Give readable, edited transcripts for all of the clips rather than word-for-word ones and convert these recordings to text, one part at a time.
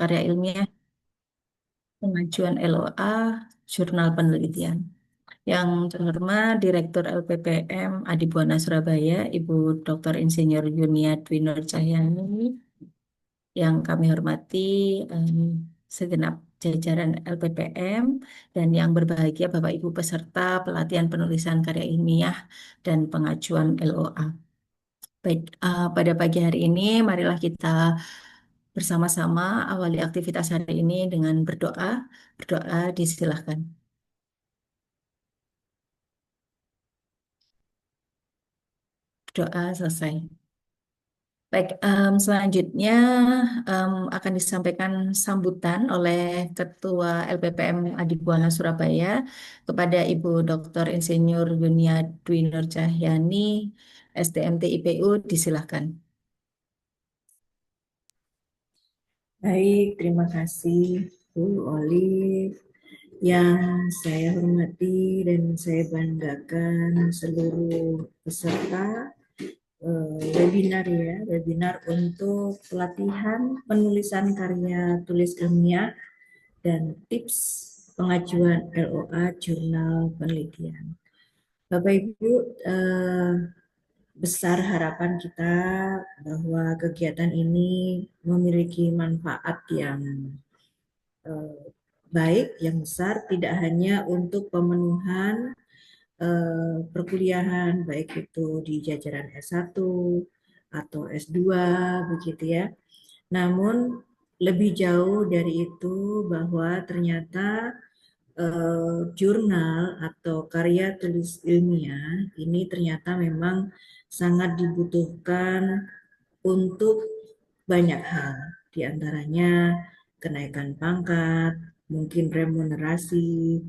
karya ilmiah, pengajuan LOA, jurnal penelitian. Yang terhormat Direktur LPPM Adibuana Surabaya, Ibu Dr. Insinyur Yunia Dwi Nur Cahyani, yang kami hormati em, segenap jajaran LPPM, dan yang berbahagia Bapak Ibu peserta pelatihan penulisan karya ilmiah dan pengajuan LOA. Baik, pada pagi hari ini marilah kita bersama-sama awali aktivitas hari ini dengan berdoa. Berdoa disilahkan. Doa selesai. Baik, selanjutnya akan disampaikan sambutan oleh Ketua LPPM Adibuana Surabaya kepada Ibu Dr. Insinyur Yunia Dwi Nur Cahyani, STMT IPU, disilahkan. Baik, terima kasih Bu Olive. Yang saya hormati dan saya banggakan seluruh peserta webinar untuk pelatihan penulisan karya tulis ilmiah dan tips pengajuan LOA jurnal penelitian. Bapak Ibu, besar harapan kita bahwa kegiatan ini memiliki manfaat yang eh, baik, yang besar, tidak hanya untuk pemenuhan perkuliahan, baik itu di jajaran S1 atau S2, begitu ya. Namun lebih jauh dari itu bahwa ternyata jurnal atau karya tulis ilmiah ini ternyata memang sangat dibutuhkan untuk banyak hal, diantaranya kenaikan pangkat, mungkin remunerasi,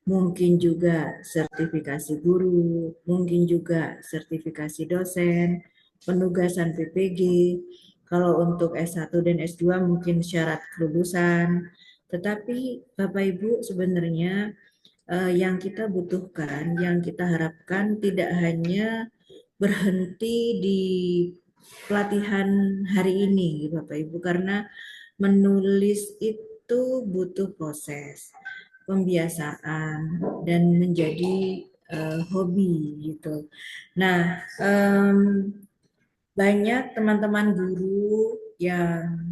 mungkin juga sertifikasi guru, mungkin juga sertifikasi dosen, penugasan PPG. Kalau untuk S1 dan S2 mungkin syarat kelulusan. Tetapi Bapak Ibu sebenarnya yang kita butuhkan, yang kita harapkan tidak hanya berhenti di pelatihan hari ini, Bapak Ibu, karena menulis itu butuh proses pembiasaan dan menjadi hobi gitu. Nah, banyak teman-teman guru yang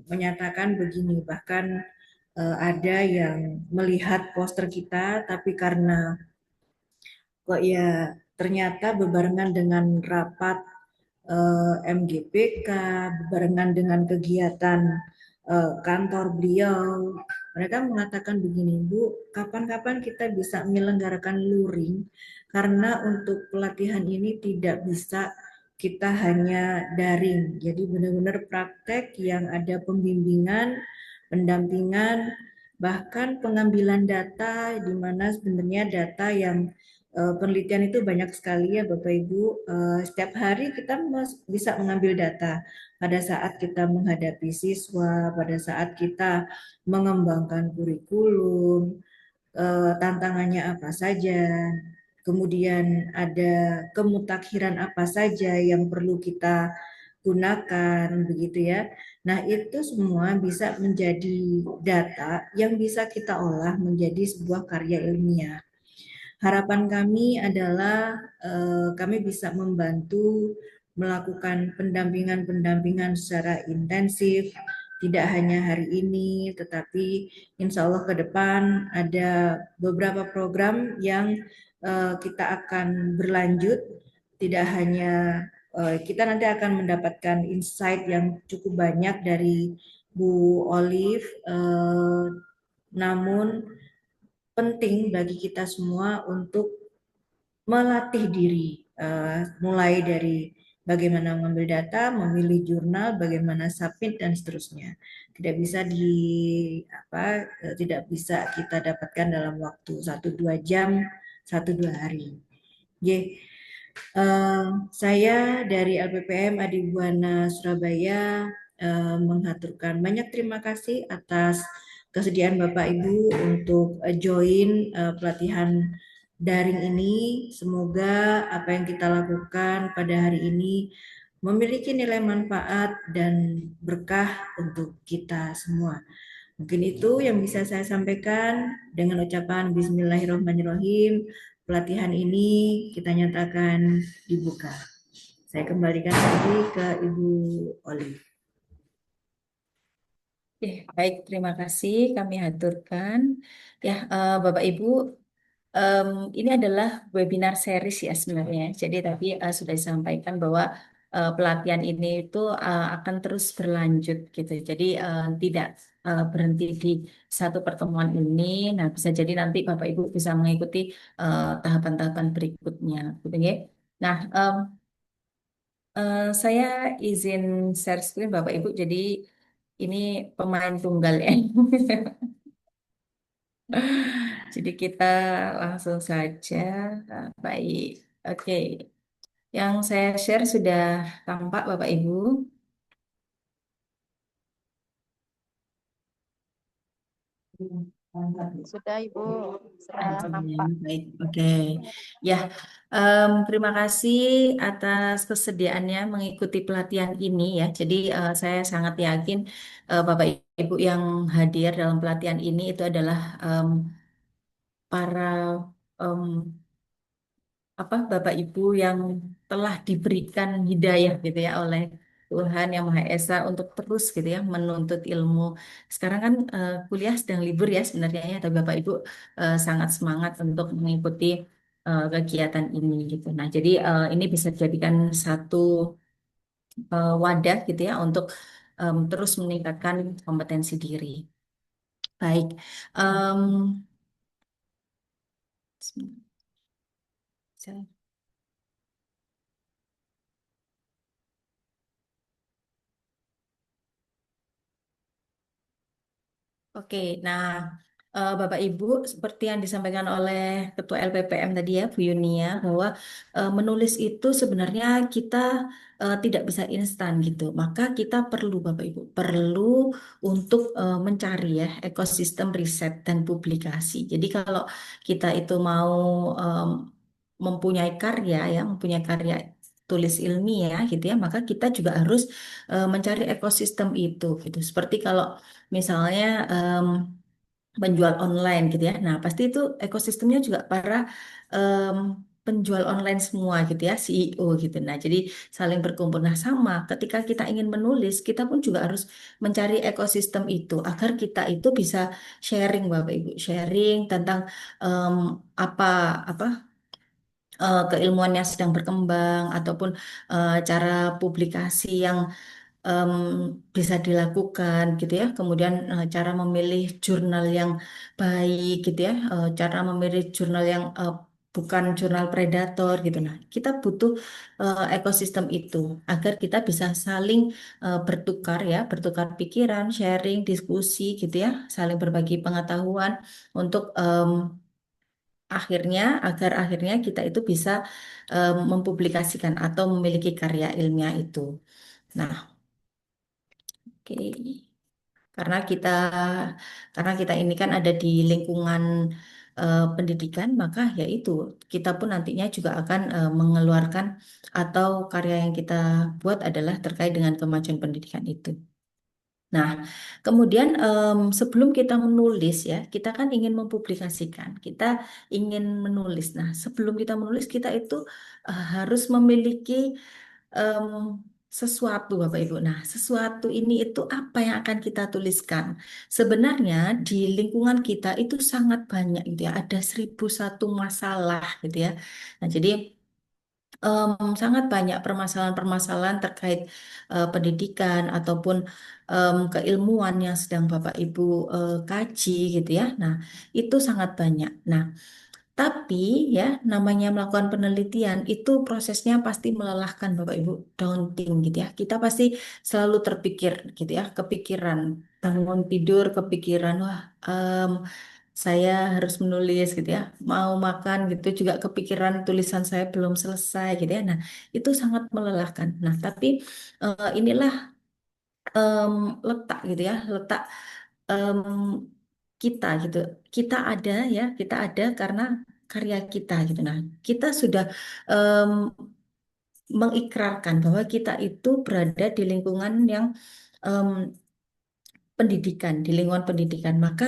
menyatakan begini, bahkan ada yang melihat poster kita, tapi karena kok ya ternyata bebarengan dengan rapat MGPK, bebarengan dengan kegiatan kantor beliau, mereka mengatakan begini, Bu, kapan-kapan kita bisa menyelenggarakan luring, karena untuk pelatihan ini tidak bisa kita hanya daring, jadi benar-benar praktek yang ada pembimbingan, pendampingan, bahkan pengambilan data, di mana sebenarnya data yang penelitian itu banyak sekali ya Bapak Ibu. Setiap hari kita bisa mengambil data pada saat kita menghadapi siswa, pada saat kita mengembangkan kurikulum, tantangannya apa saja, kemudian ada kemutakhiran apa saja yang perlu kita gunakan, begitu ya. Nah, itu semua bisa menjadi data yang bisa kita olah menjadi sebuah karya ilmiah. Harapan kami adalah kami bisa membantu melakukan pendampingan-pendampingan secara intensif, tidak hanya hari ini, tetapi insya Allah ke depan ada beberapa program yang kita akan berlanjut, tidak hanya kita nanti akan mendapatkan insight yang cukup banyak dari Bu Olive, namun penting bagi kita semua untuk melatih diri, mulai dari bagaimana mengambil data, memilih jurnal, bagaimana submit dan seterusnya. Tidak bisa tidak bisa kita dapatkan dalam waktu 1-2 jam, 1-2 hari. Saya dari LPPM Adibuana Surabaya menghaturkan banyak terima kasih atas kesediaan Bapak Ibu untuk join pelatihan daring ini. Semoga apa yang kita lakukan pada hari ini memiliki nilai manfaat dan berkah untuk kita semua. Mungkin itu yang bisa saya sampaikan dengan ucapan Bismillahirrahmanirrahim. Pelatihan ini kita nyatakan dibuka. Saya kembalikan lagi ke Ibu Oli. Baik, terima kasih kami haturkan. Ya, Bapak Ibu, em, ini adalah webinar series ya sebenarnya. Jadi tapi sudah disampaikan bahwa pelatihan ini itu akan terus berlanjut gitu. Jadi tidak berhenti di satu pertemuan ini. Nah, bisa jadi nanti Bapak Ibu bisa mengikuti tahapan-tahapan berikutnya, gitu ya. Nah, saya izin share screen Bapak Ibu. Jadi ini pemain tunggal ya. Jadi kita langsung saja. Baik, oke. Yang saya share sudah tampak Bapak Ibu. Sudah Ibu, sudah Amin. nampak. Baik, oke. Ya, terima kasih atas kesediaannya mengikuti pelatihan ini ya. Jadi saya sangat yakin Bapak Ibu yang hadir dalam pelatihan ini itu adalah para apa Bapak Ibu yang telah diberikan hidayah gitu ya oleh Tuhan Yang Maha Esa untuk terus gitu ya menuntut ilmu. Sekarang kan kuliah sedang libur ya sebenarnya ya, tapi Bapak Ibu sangat semangat untuk mengikuti kegiatan ini gitu. Nah, jadi ini bisa dijadikan satu wadah gitu ya untuk terus meningkatkan kompetensi diri. Baik. em, Oke, nah Bapak Ibu, seperti yang disampaikan oleh Ketua LPPM tadi ya, Bu Yunia, bahwa menulis itu sebenarnya kita tidak bisa instan gitu. Maka kita perlu, Bapak Ibu, perlu untuk mencari ya ekosistem riset dan publikasi. Jadi kalau kita itu mau em, mempunyai karya ya, mempunyai karya tulis ilmiah gitu ya, maka kita juga harus mencari ekosistem itu gitu. Seperti kalau misalnya penjual online gitu ya. Nah, pasti itu ekosistemnya juga para em, penjual online semua gitu ya, CEO gitu. Nah, jadi saling berkumpul. Nah, sama ketika kita ingin menulis, kita pun juga harus mencari ekosistem itu agar kita itu bisa sharing Bapak Ibu, sharing tentang em, apa apa keilmuan yang sedang berkembang ataupun cara publikasi yang em, bisa dilakukan gitu ya. Kemudian cara memilih jurnal yang baik gitu ya, cara memilih jurnal yang bukan jurnal predator gitu. Nah, kita butuh ekosistem itu agar kita bisa saling bertukar ya, bertukar pikiran, sharing, diskusi gitu ya, saling berbagi pengetahuan untuk agar akhirnya kita itu bisa mempublikasikan atau memiliki karya ilmiah itu. Nah, oke. Karena kita karena kita ini kan ada di lingkungan pendidikan, maka ya itu kita pun nantinya juga akan mengeluarkan atau karya yang kita buat adalah terkait dengan kemajuan pendidikan itu. Nah, kemudian sebelum kita menulis ya, kita kan ingin mempublikasikan, kita ingin menulis. Nah, sebelum kita menulis, kita itu harus memiliki em, sesuatu, Bapak Ibu. Nah, sesuatu ini itu apa yang akan kita tuliskan? Sebenarnya di lingkungan kita itu sangat banyak gitu ya, ada 1001 masalah gitu ya. Nah, jadi sangat banyak permasalahan-permasalahan terkait pendidikan ataupun keilmuan yang sedang Bapak Ibu kaji gitu ya. Nah, itu sangat banyak. Nah, tapi ya namanya melakukan penelitian itu prosesnya pasti melelahkan Bapak Ibu, daunting gitu ya. Kita pasti selalu terpikir gitu ya, kepikiran bangun tidur kepikiran wah saya harus menulis gitu ya. Mau makan gitu juga kepikiran tulisan saya belum selesai gitu ya. Nah, itu sangat melelahkan. Nah, tapi inilah em, letak gitu ya, letak em, kita gitu. Kita ada karena karya kita gitu. Nah, kita sudah em, mengikrarkan bahwa kita itu berada di lingkungan yang em, pendidikan, di lingkungan pendidikan, maka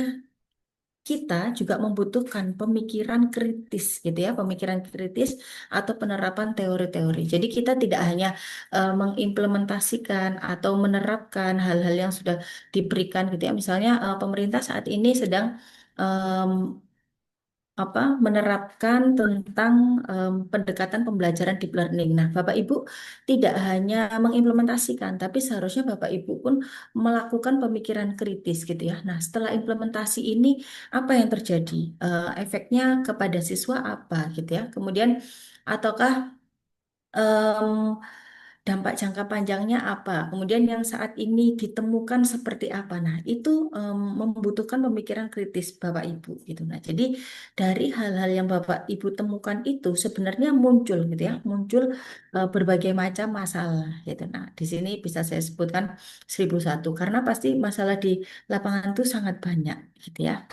kita juga membutuhkan pemikiran kritis gitu ya, pemikiran kritis atau penerapan teori-teori. Jadi kita tidak hanya mengimplementasikan atau menerapkan hal-hal yang sudah diberikan gitu ya. Misalnya pemerintah saat ini sedang menerapkan tentang pendekatan pembelajaran deep learning. Nah, Bapak Ibu tidak hanya mengimplementasikan, tapi seharusnya Bapak Ibu pun melakukan pemikiran kritis gitu ya. Nah, setelah implementasi ini apa yang terjadi? Efeknya kepada siswa apa gitu ya? Kemudian ataukah em, dampak jangka panjangnya apa? Kemudian yang saat ini ditemukan seperti apa? Nah, itu membutuhkan pemikiran kritis Bapak Ibu gitu. Nah, jadi dari hal-hal yang Bapak Ibu temukan itu sebenarnya muncul gitu ya, muncul berbagai macam masalah gitu. Nah, di sini bisa saya sebutkan 1001 karena pasti masalah di lapangan itu sangat banyak gitu ya.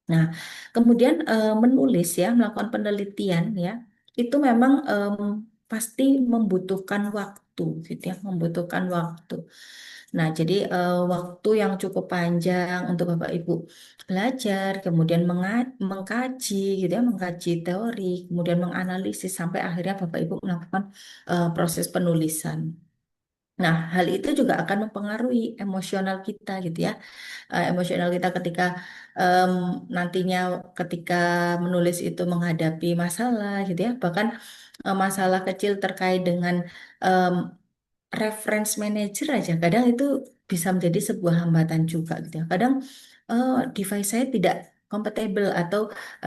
Nah, kemudian menulis ya, melakukan penelitian ya, itu memang pasti membutuhkan waktu, gitu ya, membutuhkan waktu. Nah, jadi waktu yang cukup panjang untuk Bapak Ibu belajar, kemudian mengkaji, gitu ya, mengkaji teori, kemudian menganalisis sampai akhirnya Bapak Ibu melakukan proses penulisan. Nah, hal itu juga akan mempengaruhi emosional kita, gitu ya, emosional kita ketika em, nantinya ketika menulis itu menghadapi masalah gitu ya bahkan masalah kecil terkait dengan em, reference manager aja kadang itu bisa menjadi sebuah hambatan juga gitu ya kadang device saya tidak compatible atau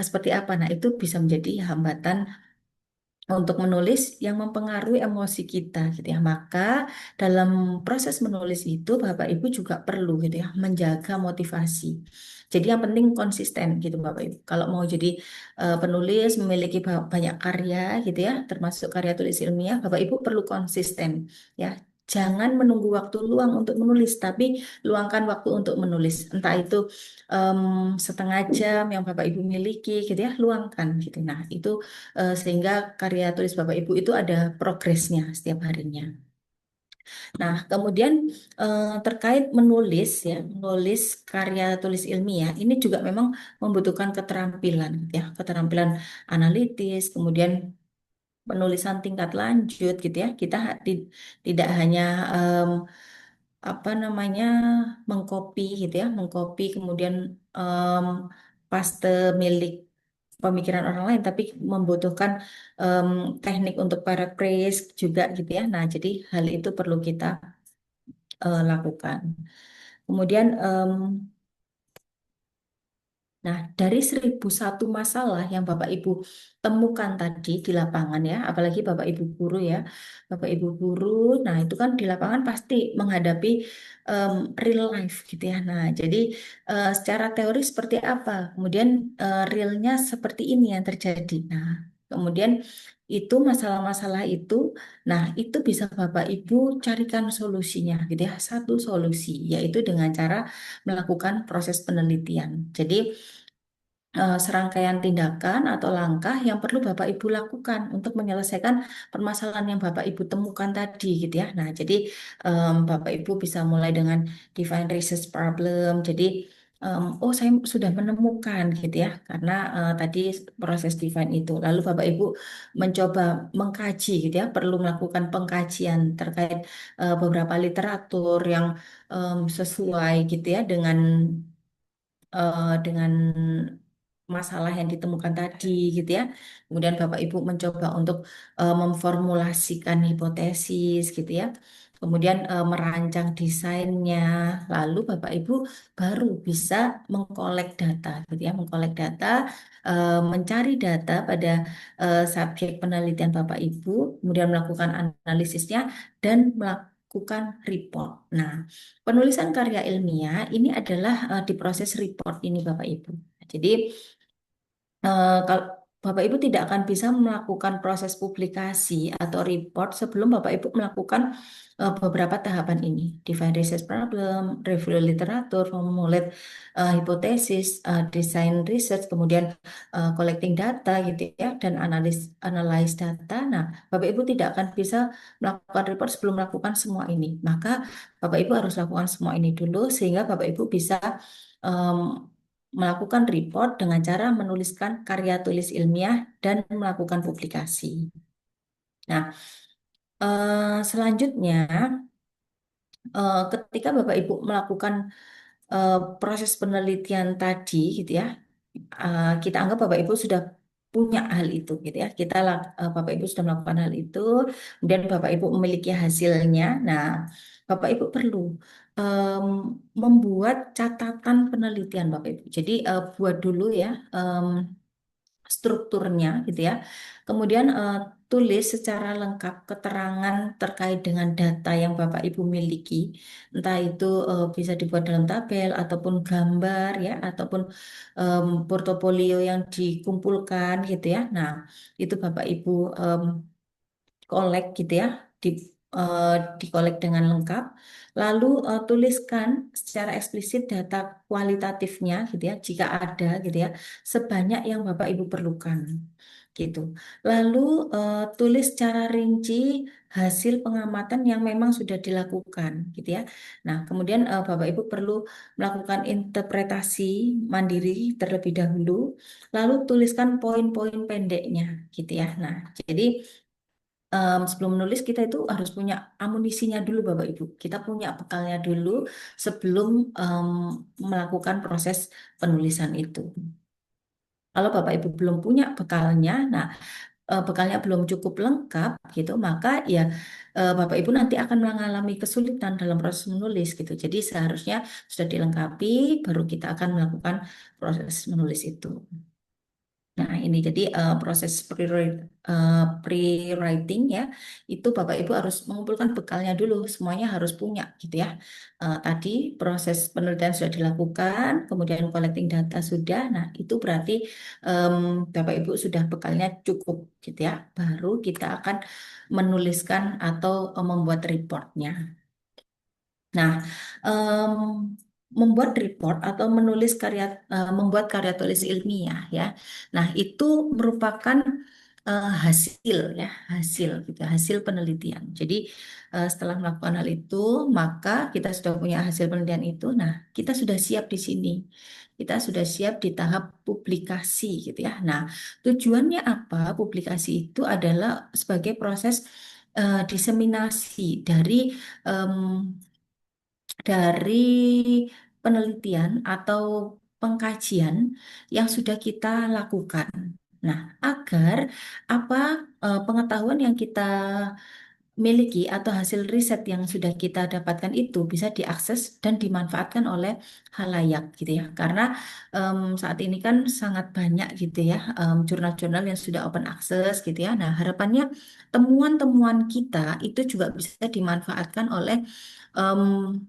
seperti apa nah itu bisa menjadi hambatan untuk menulis yang mempengaruhi emosi kita gitu ya. Maka dalam proses menulis itu Bapak Ibu juga perlu gitu ya menjaga motivasi. Jadi yang penting konsisten gitu Bapak Ibu. Kalau mau jadi penulis memiliki banyak karya gitu ya, termasuk karya tulis ilmiah, Bapak Ibu perlu konsisten ya. Jangan menunggu waktu luang untuk menulis, tapi luangkan waktu untuk menulis. Entah itu em, setengah jam yang Bapak Ibu miliki gitu ya, luangkan gitu. Nah, itu sehingga karya tulis Bapak Ibu itu ada progresnya setiap harinya. Nah, kemudian terkait menulis ya, menulis karya tulis ilmiah ini juga memang membutuhkan keterampilan gitu ya, keterampilan analitis, kemudian penulisan tingkat lanjut gitu ya. Kita tidak hanya em, apa namanya mengcopy gitu ya, mengcopy kemudian em, paste milik pemikiran orang lain, tapi membutuhkan em, teknik untuk paraphrase juga gitu ya. Nah, jadi hal itu perlu kita lakukan. Kemudian nah, dari 1001 masalah yang Bapak Ibu temukan tadi di lapangan ya, apalagi Bapak Ibu guru ya, Bapak Ibu guru, nah itu kan di lapangan pasti menghadapi em, real life gitu ya. Nah, jadi secara teori seperti apa, kemudian realnya seperti ini yang terjadi. Nah, kemudian itu masalah-masalah itu, nah itu bisa Bapak Ibu carikan solusinya gitu ya, satu solusi, yaitu dengan cara melakukan proses penelitian. Jadi serangkaian tindakan atau langkah yang perlu Bapak Ibu lakukan untuk menyelesaikan permasalahan yang Bapak Ibu temukan tadi gitu ya. Nah, jadi Bapak Ibu bisa mulai dengan define research problem. Jadi oh saya sudah menemukan gitu ya karena tadi proses define itu. Lalu Bapak Ibu mencoba mengkaji gitu ya, perlu melakukan pengkajian terkait beberapa literatur yang sesuai gitu ya dengan masalah yang ditemukan tadi gitu ya. Kemudian Bapak Ibu mencoba untuk memformulasikan hipotesis gitu ya. Kemudian merancang desainnya. Lalu Bapak Ibu baru bisa mengkolek data gitu ya, mengkolek data, mencari data pada subjek penelitian Bapak Ibu, kemudian melakukan analisisnya dan melakukan report. Nah, penulisan karya ilmiah ini adalah di proses report ini Bapak Ibu. Jadi kalau Bapak Ibu tidak akan bisa melakukan proses publikasi atau report sebelum Bapak Ibu melakukan beberapa tahapan ini. Define research problem, review literatur, formulate hipotesis, design research, kemudian collecting data gitu ya, dan analyze data. Nah, Bapak Ibu tidak akan bisa melakukan report sebelum melakukan semua ini. Maka Bapak Ibu harus lakukan semua ini dulu sehingga Bapak Ibu bisa melakukan report dengan cara menuliskan karya tulis ilmiah dan melakukan publikasi. Nah, selanjutnya ketika Bapak Ibu melakukan proses penelitian tadi, gitu ya, kita anggap Bapak Ibu sudah punya hal itu, gitu ya. Bapak Ibu sudah melakukan hal itu, kemudian Bapak Ibu memiliki hasilnya. Nah, Bapak Ibu perlu em, membuat catatan penelitian Bapak Ibu. Jadi buat dulu ya. Strukturnya gitu ya. Kemudian tulis secara lengkap keterangan terkait dengan data yang Bapak Ibu miliki. Entah itu bisa dibuat dalam tabel ataupun gambar ya ataupun portofolio yang dikumpulkan gitu ya. Nah, itu Bapak Ibu em, kolek gitu ya, di eh, dikolek dengan lengkap. Lalu tuliskan secara eksplisit data kualitatifnya gitu ya, jika ada gitu ya, sebanyak yang Bapak Ibu perlukan gitu. Lalu tulis secara rinci hasil pengamatan yang memang sudah dilakukan gitu ya. Nah, kemudian Bapak Ibu perlu melakukan interpretasi mandiri terlebih dahulu, lalu tuliskan poin-poin pendeknya gitu ya. Nah, jadi sebelum menulis kita itu harus punya amunisinya dulu Bapak Ibu. Kita punya bekalnya dulu sebelum melakukan proses penulisan itu. Kalau Bapak Ibu belum punya bekalnya, nah bekalnya belum cukup lengkap gitu, maka ya Bapak Ibu nanti akan mengalami kesulitan dalam proses menulis gitu. Jadi seharusnya sudah dilengkapi, baru kita akan melakukan proses menulis itu. Nah, ini jadi proses pre-writing ya, itu Bapak Ibu harus mengumpulkan bekalnya dulu, semuanya harus punya gitu ya. Tadi proses penelitian sudah dilakukan, kemudian collecting data sudah, nah itu berarti em, Bapak Ibu sudah bekalnya cukup gitu ya. Baru kita akan menuliskan atau membuat reportnya. Nah, em, membuat report atau membuat karya tulis ilmiah ya. Nah, itu merupakan hasil ya, hasil gitu, hasil penelitian. Jadi, setelah melakukan hal itu, maka kita sudah punya hasil penelitian itu. Nah, kita sudah siap di sini. Kita sudah siap di tahap publikasi gitu ya. Nah, tujuannya apa? Publikasi itu adalah sebagai proses diseminasi em, dari penelitian atau pengkajian yang sudah kita lakukan. Nah, agar apa pengetahuan yang kita miliki atau hasil riset yang sudah kita dapatkan itu bisa diakses dan dimanfaatkan oleh halayak gitu ya. Karena saat ini kan sangat banyak gitu ya jurnal-jurnal yang sudah open access gitu ya. Nah, harapannya temuan-temuan kita itu juga bisa dimanfaatkan oleh em,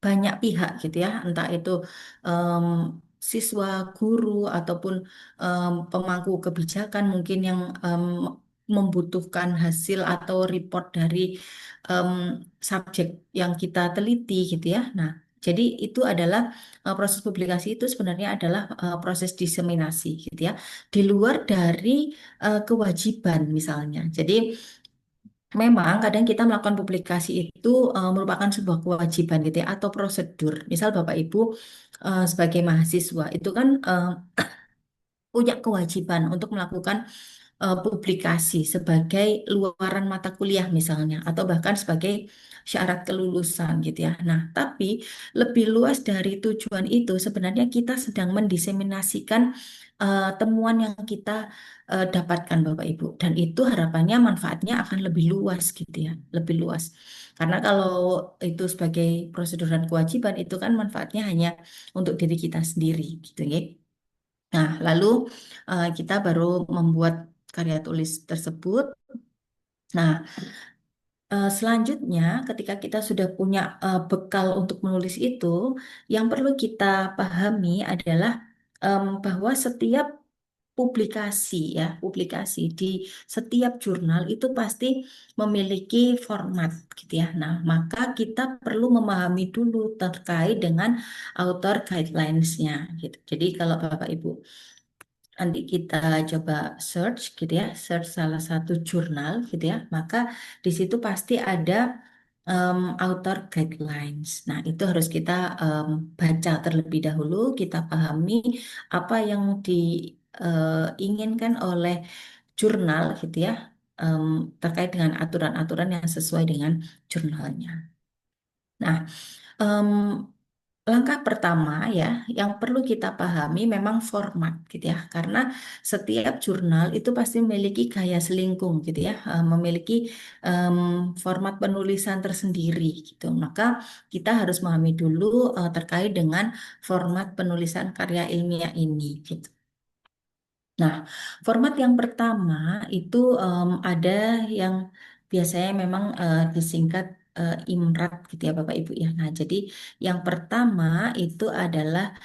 banyak pihak gitu ya, entah itu em, siswa, guru, ataupun pemangku kebijakan mungkin yang membutuhkan hasil atau report dari em, subjek yang kita teliti gitu ya. Nah, jadi itu adalah proses publikasi itu sebenarnya adalah proses diseminasi gitu ya, di luar dari kewajiban misalnya. Jadi memang kadang kita melakukan publikasi itu merupakan sebuah kewajiban gitu ya atau prosedur. Misal Bapak Ibu sebagai mahasiswa itu kan punya kewajiban untuk melakukan publikasi sebagai luaran mata kuliah misalnya atau bahkan sebagai syarat kelulusan gitu ya. Nah, tapi lebih luas dari tujuan itu sebenarnya kita sedang mendiseminasikan temuan yang kita dapatkan Bapak Ibu dan itu harapannya manfaatnya akan lebih luas gitu ya, lebih luas. Karena kalau itu sebagai prosedur dan kewajiban itu kan manfaatnya hanya untuk diri kita sendiri gitu ya. Nah, lalu kita baru membuat karya tulis tersebut. Nah, selanjutnya ketika kita sudah punya bekal untuk menulis itu, yang perlu kita pahami adalah bahwa setiap publikasi ya, publikasi di setiap jurnal itu pasti memiliki format gitu ya. Nah, maka kita perlu memahami dulu terkait dengan author guidelines-nya gitu. Jadi kalau Bapak Ibu nanti kita coba search gitu ya, search salah satu jurnal gitu ya, maka di situ pasti ada author guidelines. Nah, itu harus kita baca terlebih dahulu, kita pahami apa yang diinginkan oleh jurnal gitu ya, em, terkait dengan aturan-aturan yang sesuai dengan jurnalnya. Nah, em, langkah pertama ya, yang perlu kita pahami memang format gitu ya, karena setiap jurnal itu pasti memiliki gaya selingkung gitu ya, memiliki em, format penulisan tersendiri gitu. Maka kita harus memahami dulu terkait dengan format penulisan karya ilmiah ini gitu. Nah, format yang pertama itu ada yang biasanya memang disingkat IMRAT gitu ya Bapak Ibu ya. Nah, jadi yang pertama itu adalah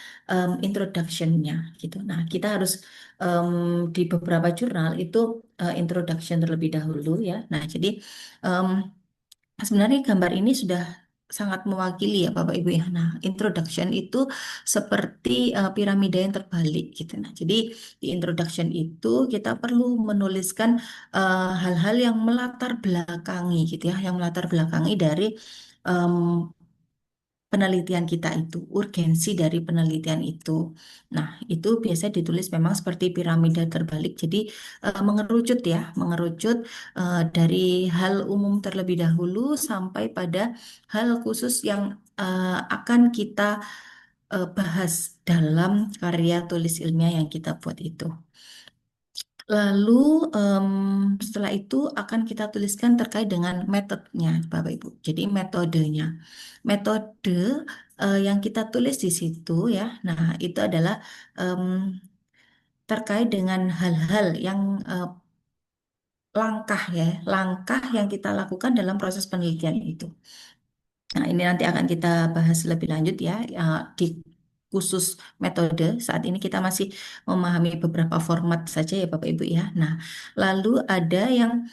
introduction-nya gitu. Nah, kita harus em, di beberapa jurnal itu introduction terlebih dahulu ya. Nah, jadi em, sebenarnya gambar ini sudah sangat mewakili ya Bapak Ibu ya. Nah, introduction itu seperti piramida yang terbalik gitu. Nah, jadi di introduction itu kita perlu menuliskan hal-hal yang melatar belakangi gitu ya, yang melatar belakangi dari em, penelitian kita itu, urgensi dari penelitian itu. Nah, itu biasa ditulis memang seperti piramida terbalik. Jadi mengerucut ya, mengerucut dari hal umum terlebih dahulu sampai pada hal khusus yang akan kita bahas dalam karya tulis ilmiah yang kita buat itu. Lalu setelah itu akan kita tuliskan terkait dengan metodenya, Bapak Ibu. Jadi metodenya, metode yang kita tulis di situ ya. Nah, itu adalah em, terkait dengan hal-hal yang langkah ya, langkah yang kita lakukan dalam proses penelitian itu. Nah, ini nanti akan kita bahas lebih lanjut ya, di khusus metode. Saat ini kita masih memahami beberapa format saja ya Bapak Ibu ya. Nah, lalu ada yang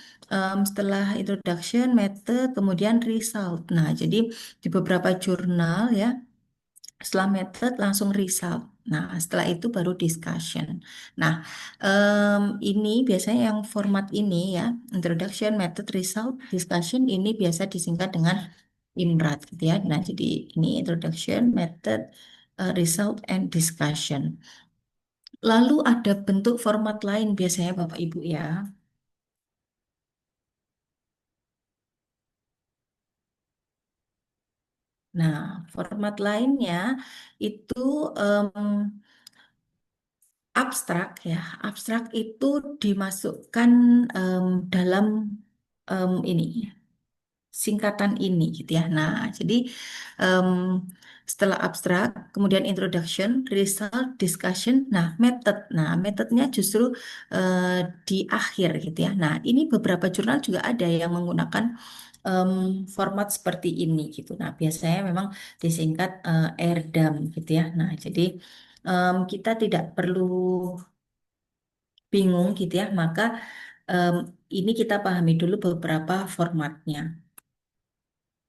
setelah introduction, method, kemudian result. Nah, jadi di beberapa jurnal ya, setelah method langsung result. Nah, setelah itu baru discussion. Nah, ini biasanya yang format ini ya, introduction, method, result, discussion ini biasa disingkat dengan IMRAT gitu ya. Nah, jadi ini introduction, method, result, and discussion. Lalu ada bentuk format lain biasanya Bapak Ibu ya. Nah, format lainnya itu em, abstrak ya. Abstrak itu dimasukkan dalam ini singkatan ini gitu ya. Nah, jadi em, setelah abstrak, kemudian introduction, result, discussion, nah method. Nah, metodenya justru eh, di akhir gitu ya. Nah, ini beberapa jurnal juga ada yang menggunakan em, format seperti ini gitu. Nah, biasanya memang disingkat ERDAM gitu ya. Nah, jadi kita tidak perlu bingung gitu ya, maka em, ini kita pahami dulu beberapa formatnya.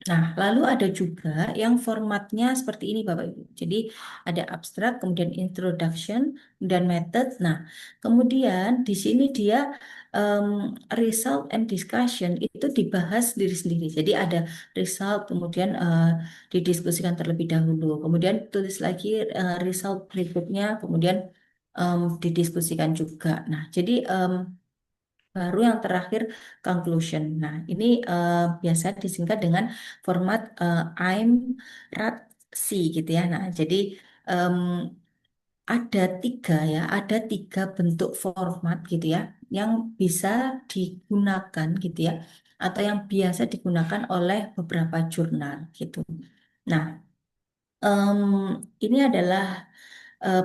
Nah, lalu ada juga yang formatnya seperti ini, Bapak Ibu. Jadi ada abstrak, kemudian introduction, dan method. Nah, kemudian di sini dia em, result and discussion itu dibahas sendiri-sendiri. Jadi ada result, kemudian didiskusikan terlebih dahulu. Kemudian tulis lagi result berikutnya, kemudian didiskusikan juga. Nah, jadi baru yang terakhir conclusion. Nah, ini biasa disingkat dengan format I'm Rat C gitu ya. Nah, jadi em, ada tiga ya, ada tiga bentuk format gitu ya yang bisa digunakan gitu ya, atau yang biasa digunakan oleh beberapa jurnal gitu. Nah, em, ini adalah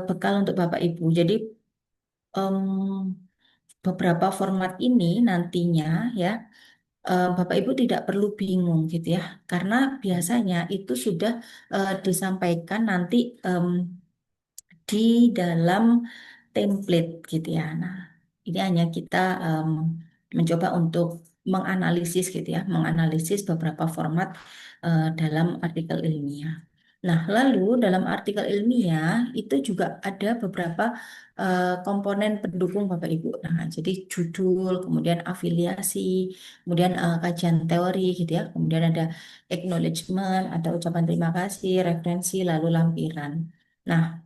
bekal untuk Bapak Ibu. Jadi em, beberapa format ini nantinya ya Bapak Ibu tidak perlu bingung gitu ya, karena biasanya itu sudah disampaikan nanti di dalam template gitu ya. Nah, ini hanya kita mencoba untuk menganalisis gitu ya, menganalisis beberapa format dalam artikel ilmiah. Nah, lalu dalam artikel ilmiah itu juga ada beberapa komponen pendukung Bapak Ibu. Nah, jadi judul, kemudian afiliasi, kemudian kajian teori gitu ya, kemudian ada acknowledgement, ada ucapan terima kasih, referensi, lalu lampiran. Nah,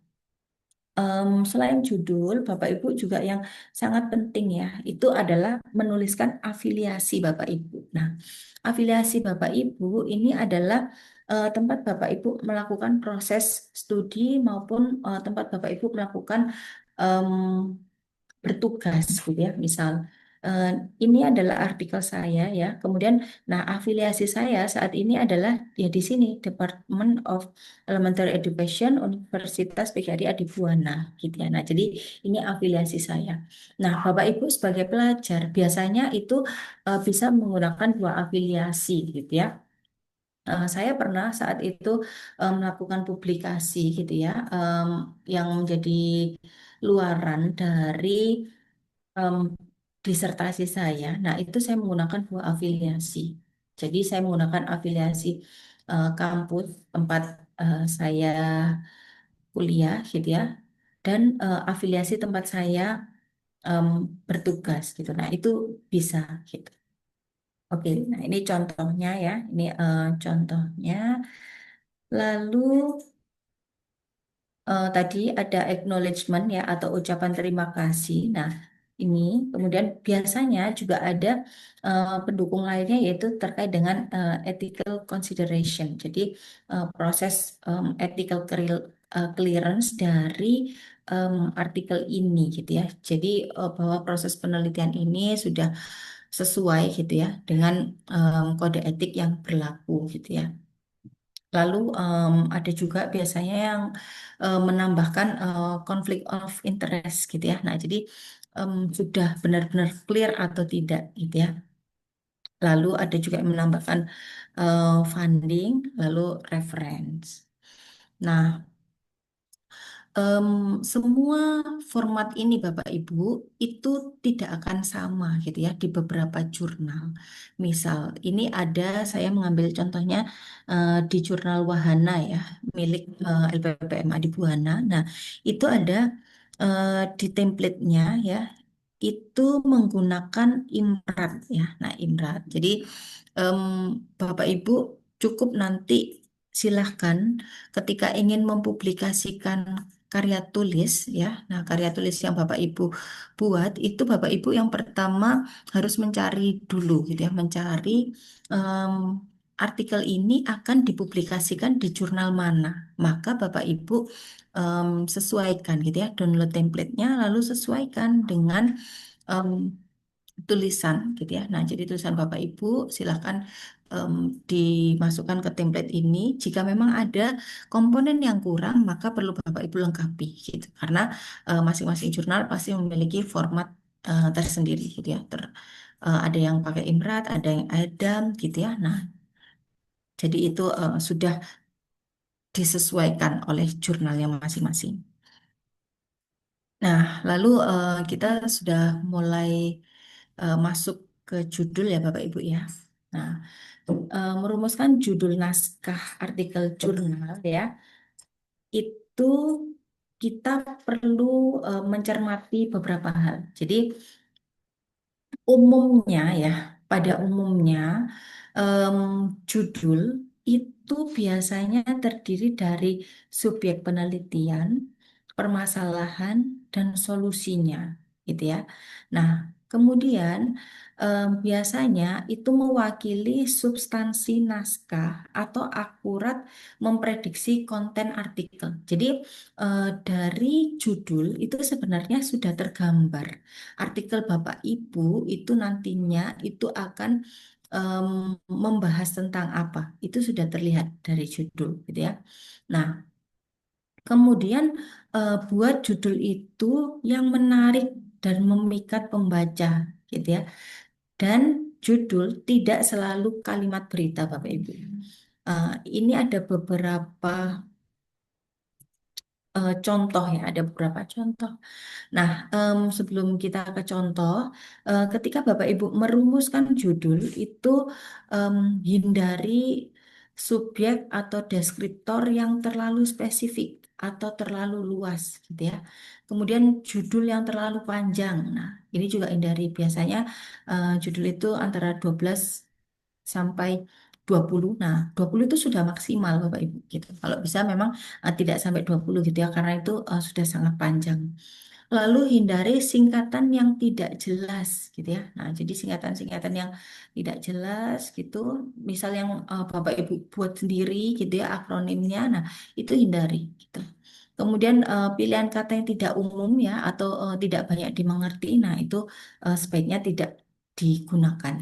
selain judul, Bapak Ibu juga yang sangat penting ya, itu adalah menuliskan afiliasi Bapak Ibu. Nah, afiliasi Bapak Ibu ini adalah tempat Bapak Ibu melakukan proses studi maupun tempat Bapak Ibu melakukan em, bertugas gitu ya. Misal eh, ini adalah artikel saya ya. Kemudian nah afiliasi saya saat ini adalah ya di sini Department of Elementary Education Universitas PGRI Adibuana gitu ya. Nah, jadi ini afiliasi saya. Nah, Bapak Ibu sebagai pelajar biasanya itu bisa menggunakan dua afiliasi gitu ya. Saya pernah saat itu melakukan publikasi gitu ya, yang menjadi luaran dari em, disertasi saya. Nah, itu saya menggunakan dua afiliasi. Jadi saya menggunakan afiliasi kampus tempat saya kuliah gitu ya, dan afiliasi tempat saya em, bertugas gitu. Nah, itu bisa gitu. Oke, nah ini contohnya ya. Ini contohnya. Lalu tadi ada acknowledgement ya atau ucapan terima kasih. Nah, ini kemudian biasanya juga ada pendukung lainnya yaitu terkait dengan ethical consideration. Jadi proses ethical clearance dari artikel ini gitu ya. Jadi bahwa proses penelitian ini sudah sesuai gitu ya dengan kode etik yang berlaku gitu ya. Lalu ada juga biasanya yang menambahkan konflik of interest gitu ya. Nah, jadi sudah benar-benar clear atau tidak gitu ya. Lalu ada juga yang menambahkan funding, lalu reference. Nah, Em, semua format ini Bapak Ibu itu tidak akan sama gitu ya di beberapa jurnal. Misal ini ada saya mengambil contohnya di jurnal Wahana ya milik LPPM Adibuana. Nah itu ada di template-nya ya itu menggunakan IMRAT ya. Nah IMRAT. Jadi em, Bapak Ibu cukup nanti silahkan ketika ingin mempublikasikan karya tulis ya. Nah, karya tulis yang Bapak Ibu buat itu Bapak Ibu yang pertama harus mencari dulu gitu ya, mencari em, artikel ini akan dipublikasikan di jurnal mana. Maka Bapak Ibu sesuaikan gitu ya, download template-nya lalu sesuaikan dengan em, tulisan gitu ya. Nah, jadi tulisan Bapak Ibu silakan em, dimasukkan ke template ini. Jika memang ada komponen yang kurang, maka perlu Bapak Ibu lengkapi gitu. Karena masing-masing jurnal pasti memiliki format tersendiri gitu ya. Ada yang pakai Imrat, ada yang Adam gitu ya. Nah, jadi itu sudah disesuaikan oleh jurnalnya masing-masing. Nah, lalu kita sudah mulai masuk ke judul ya Bapak Ibu ya. Nah, merumuskan judul naskah artikel jurnal ya, itu kita perlu mencermati beberapa hal. Jadi umumnya ya, pada umumnya em, judul itu biasanya terdiri dari subjek penelitian, permasalahan, dan solusinya, gitu ya. Nah, kemudian biasanya itu mewakili substansi naskah atau akurat memprediksi konten artikel. Jadi dari judul itu sebenarnya sudah tergambar artikel Bapak Ibu itu nantinya itu akan em, membahas tentang apa. Itu sudah terlihat dari judul gitu ya. Nah, kemudian buat judul itu yang menarik dan memikat pembaca gitu ya. Dan judul tidak selalu kalimat berita Bapak Ibu. Ini ada beberapa contoh ya, ada beberapa contoh. Nah, sebelum kita ke contoh, ketika Bapak Ibu merumuskan judul itu em, hindari subjek atau deskriptor yang terlalu spesifik atau terlalu luas, gitu ya. Kemudian judul yang terlalu panjang. Nah, ini juga hindari. Biasanya judul itu antara 12 sampai 20. Nah, 20 itu sudah maksimal Bapak Ibu gitu. Kalau bisa memang tidak sampai 20 gitu ya, karena itu sudah sangat panjang. Lalu hindari singkatan yang tidak jelas gitu ya. Nah, jadi singkatan-singkatan yang tidak jelas gitu, misal yang Bapak Ibu buat sendiri gitu ya akronimnya. Nah, itu hindari gitu. Kemudian pilihan kata yang tidak umum ya atau tidak banyak dimengerti. Nah, itu sebaiknya tidak digunakan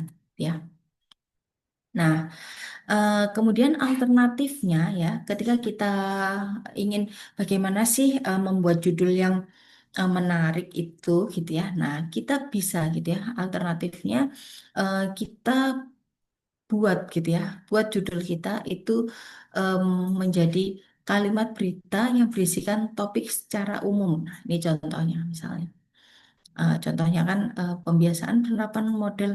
ya. Nah, kemudian alternatifnya ya, ketika kita ingin bagaimana sih membuat judul yang menarik itu gitu ya. Nah, kita bisa gitu ya. Alternatifnya kita buat gitu ya, buat judul kita itu em, menjadi kalimat berita yang berisikan topik secara umum. Nah, ini contohnya misalnya. Contohnya kan pembiasaan penerapan model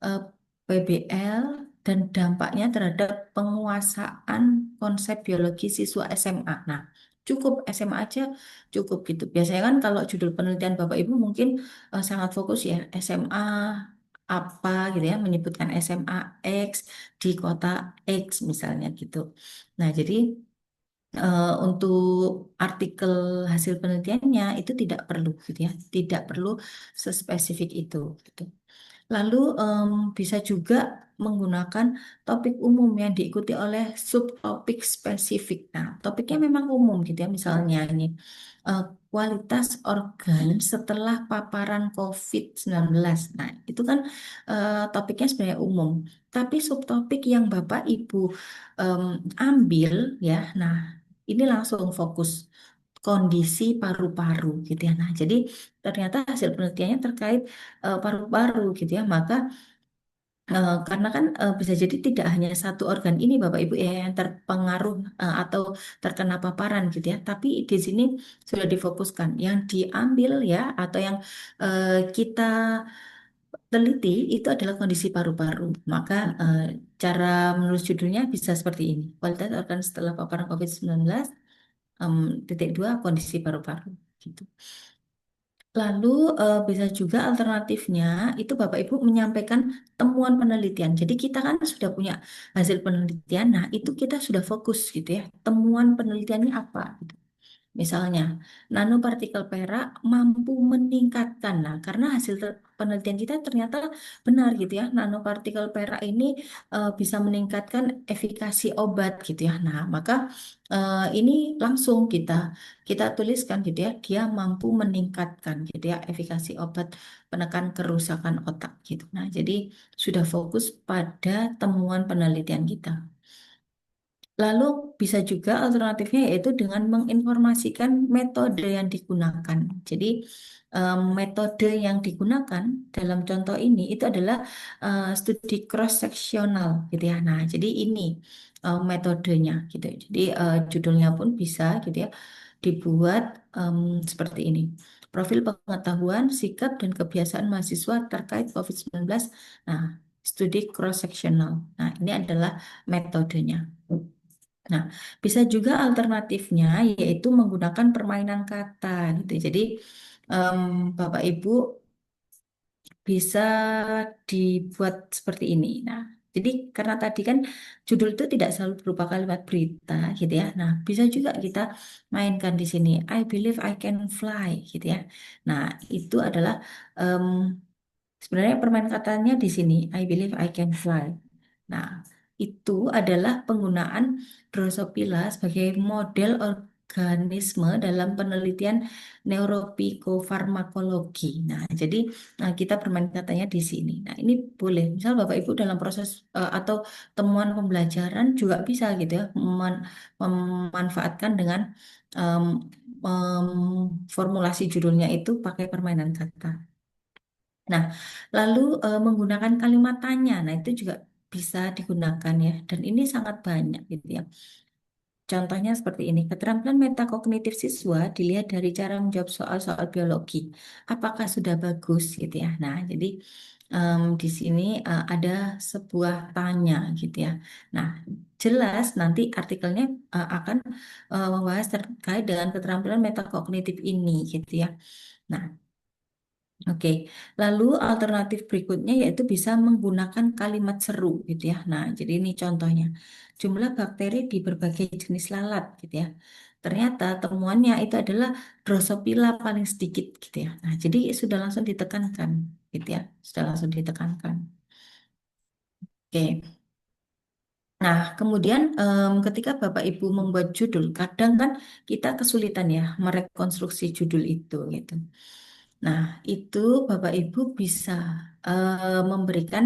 eh, PBL dan dampaknya terhadap penguasaan konsep biologi siswa SMA. Nah, cukup SMA aja cukup gitu. Biasanya kan kalau judul penelitian Bapak Ibu mungkin sangat fokus ya SMA apa gitu ya, menyebutkan SMA X di kota X misalnya gitu. Nah, jadi untuk artikel hasil penelitiannya itu tidak perlu gitu ya, tidak perlu sespesifik itu gitu. Lalu bisa juga menggunakan topik umum yang diikuti oleh subtopik spesifik. Nah, topiknya memang umum gitu ya, misalnya ini eh, kualitas organ setelah paparan COVID-19. Nah, itu kan topiknya sebenarnya umum. Tapi subtopik yang Bapak Ibu em, ambil ya, nah ini langsung fokus kondisi paru-paru gitu ya. Nah, jadi ternyata hasil penelitiannya terkait paru-paru gitu ya. Maka karena kan bisa jadi tidak hanya satu organ ini Bapak Ibu ya yang terpengaruh atau terkena paparan gitu ya. Tapi di sini sudah difokuskan yang diambil ya atau yang kita teliti itu adalah kondisi paru-paru. Maka cara menulis judulnya bisa seperti ini. Kualitas organ setelah paparan COVID-19 titik dua kondisi paru-paru gitu. Lalu bisa juga alternatifnya itu Bapak Ibu menyampaikan temuan penelitian. Jadi kita kan sudah punya hasil penelitian, nah itu kita sudah fokus gitu ya. Temuan penelitiannya apa? Misalnya, nanopartikel perak mampu meningkatkan. Nah, karena hasil penelitian kita ternyata benar gitu ya. Nanopartikel perak ini bisa meningkatkan efikasi obat gitu ya. Nah, maka ini langsung kita tuliskan gitu ya. Dia mampu meningkatkan gitu ya efikasi obat penekan kerusakan otak gitu. Nah, jadi sudah fokus pada temuan penelitian kita. Lalu bisa juga alternatifnya yaitu dengan menginformasikan metode yang digunakan. Jadi metode yang digunakan dalam contoh ini itu adalah studi cross-seksional gitu ya. Nah, jadi ini metodenya gitu. Jadi judulnya pun bisa gitu ya dibuat seperti ini. Profil pengetahuan, sikap, dan kebiasaan mahasiswa terkait COVID-19. Nah, studi cross-seksional. Nah, ini adalah metodenya. Nah, bisa juga alternatifnya yaitu menggunakan permainan kata gitu. Jadi em, Bapak Ibu bisa dibuat seperti ini. Nah, jadi karena tadi kan judul itu tidak selalu berupa kalimat berita gitu ya. Nah, bisa juga kita mainkan di sini. I believe I can fly gitu ya. Nah, itu adalah em, sebenarnya permain katanya di sini. I believe I can fly. Nah, itu adalah penggunaan Drosophila sebagai model organisme dalam penelitian neuropsikofarmakologi. Nah, jadi kita bermain katanya di sini. Nah, ini boleh. Misal Bapak Ibu dalam proses atau temuan pembelajaran juga bisa gitu ya, memanfaatkan dengan em, formulasi judulnya itu pakai permainan kata. Nah, lalu menggunakan kalimat tanya, nah itu juga bisa digunakan ya, dan ini sangat banyak gitu ya. contohnya seperti ini. Keterampilan metakognitif siswa dilihat dari cara menjawab soal-soal biologi. Apakah sudah bagus gitu ya. Nah, jadi di sini ada sebuah tanya gitu ya. Nah, jelas nanti artikelnya akan membahas terkait dengan keterampilan metakognitif ini gitu ya. Nah, oke, lalu alternatif berikutnya yaitu bisa menggunakan kalimat seru gitu ya. Nah, jadi ini contohnya. Jumlah bakteri di berbagai jenis lalat gitu ya. Ternyata temuannya itu adalah Drosophila paling sedikit gitu ya. Nah, jadi sudah langsung ditekankan gitu ya. Sudah langsung ditekankan. Oke. Nah, kemudian ketika Bapak Ibu membuat judul, kadang kan kita kesulitan ya merekonstruksi judul itu gitu. Nah, itu Bapak Ibu bisa memberikan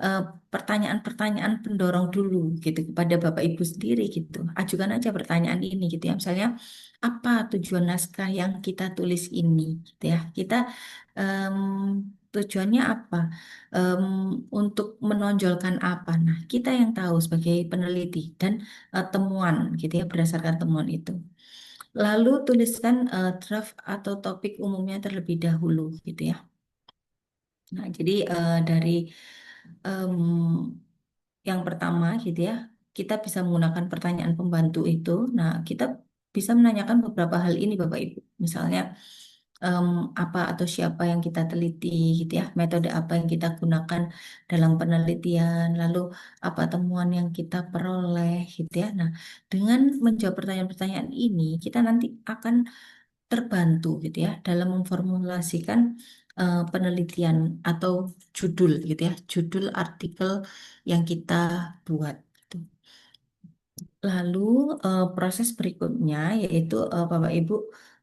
eh, pertanyaan-pertanyaan pendorong dulu gitu kepada Bapak Ibu sendiri gitu. Ajukan aja pertanyaan ini gitu ya. Misalnya, apa tujuan naskah yang kita tulis ini gitu ya. Kita em, tujuannya apa? Em, untuk menonjolkan apa? Nah, kita yang tahu sebagai peneliti dan temuan gitu ya berdasarkan temuan itu. Lalu tuliskan draft atau topik umumnya terlebih dahulu gitu ya. Nah, jadi dari em, yang pertama gitu ya, kita bisa menggunakan pertanyaan pembantu itu. Nah, kita bisa menanyakan beberapa hal ini Bapak Ibu. Misalnya em, apa atau siapa yang kita teliti gitu ya, metode apa yang kita gunakan dalam penelitian, lalu apa temuan yang kita peroleh gitu ya. Nah, dengan menjawab pertanyaan-pertanyaan ini, kita nanti akan terbantu gitu ya dalam memformulasikan penelitian atau judul gitu ya, judul artikel yang kita buat gitu. Lalu proses berikutnya yaitu Bapak Ibu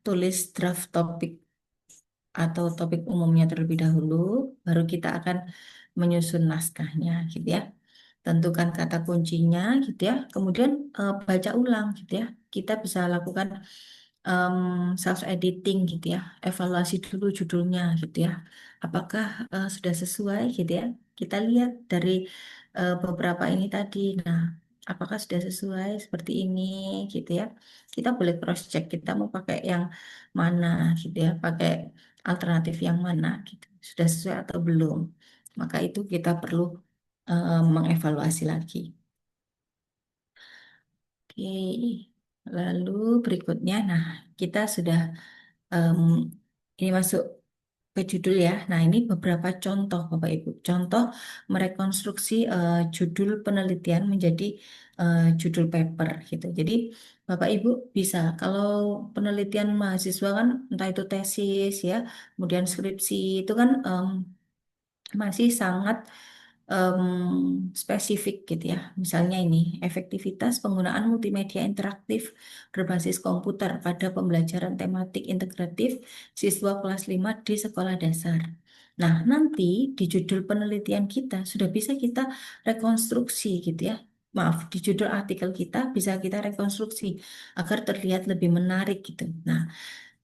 tulis draft topik atau topik umumnya terlebih dahulu, baru kita akan menyusun naskahnya gitu ya. Tentukan kata kuncinya gitu ya. Kemudian baca ulang gitu ya. Kita bisa lakukan self editing gitu ya. Evaluasi dulu judulnya gitu ya. Apakah sudah sesuai gitu ya. Kita lihat dari beberapa ini tadi. Nah, apakah sudah sesuai seperti ini gitu ya. Kita boleh cross check kita mau pakai yang mana gitu ya. Pakai alternatif yang mana gitu. Sudah sesuai atau belum. Maka itu kita perlu mengevaluasi lagi. Oke, lalu berikutnya, nah kita sudah em, ini masuk ke judul ya. Nah ini beberapa contoh Bapak Ibu. Contoh merekonstruksi judul penelitian menjadi judul paper gitu. Jadi Bapak Ibu bisa kalau penelitian mahasiswa kan entah itu tesis ya, kemudian skripsi itu kan masih sangat spesifik gitu ya. Misalnya ini, efektivitas penggunaan multimedia interaktif berbasis komputer pada pembelajaran tematik integratif siswa kelas 5 di sekolah dasar. Nah, nanti di judul penelitian kita sudah bisa kita rekonstruksi gitu ya. Maaf, di judul artikel kita bisa kita rekonstruksi agar terlihat lebih menarik gitu. Nah,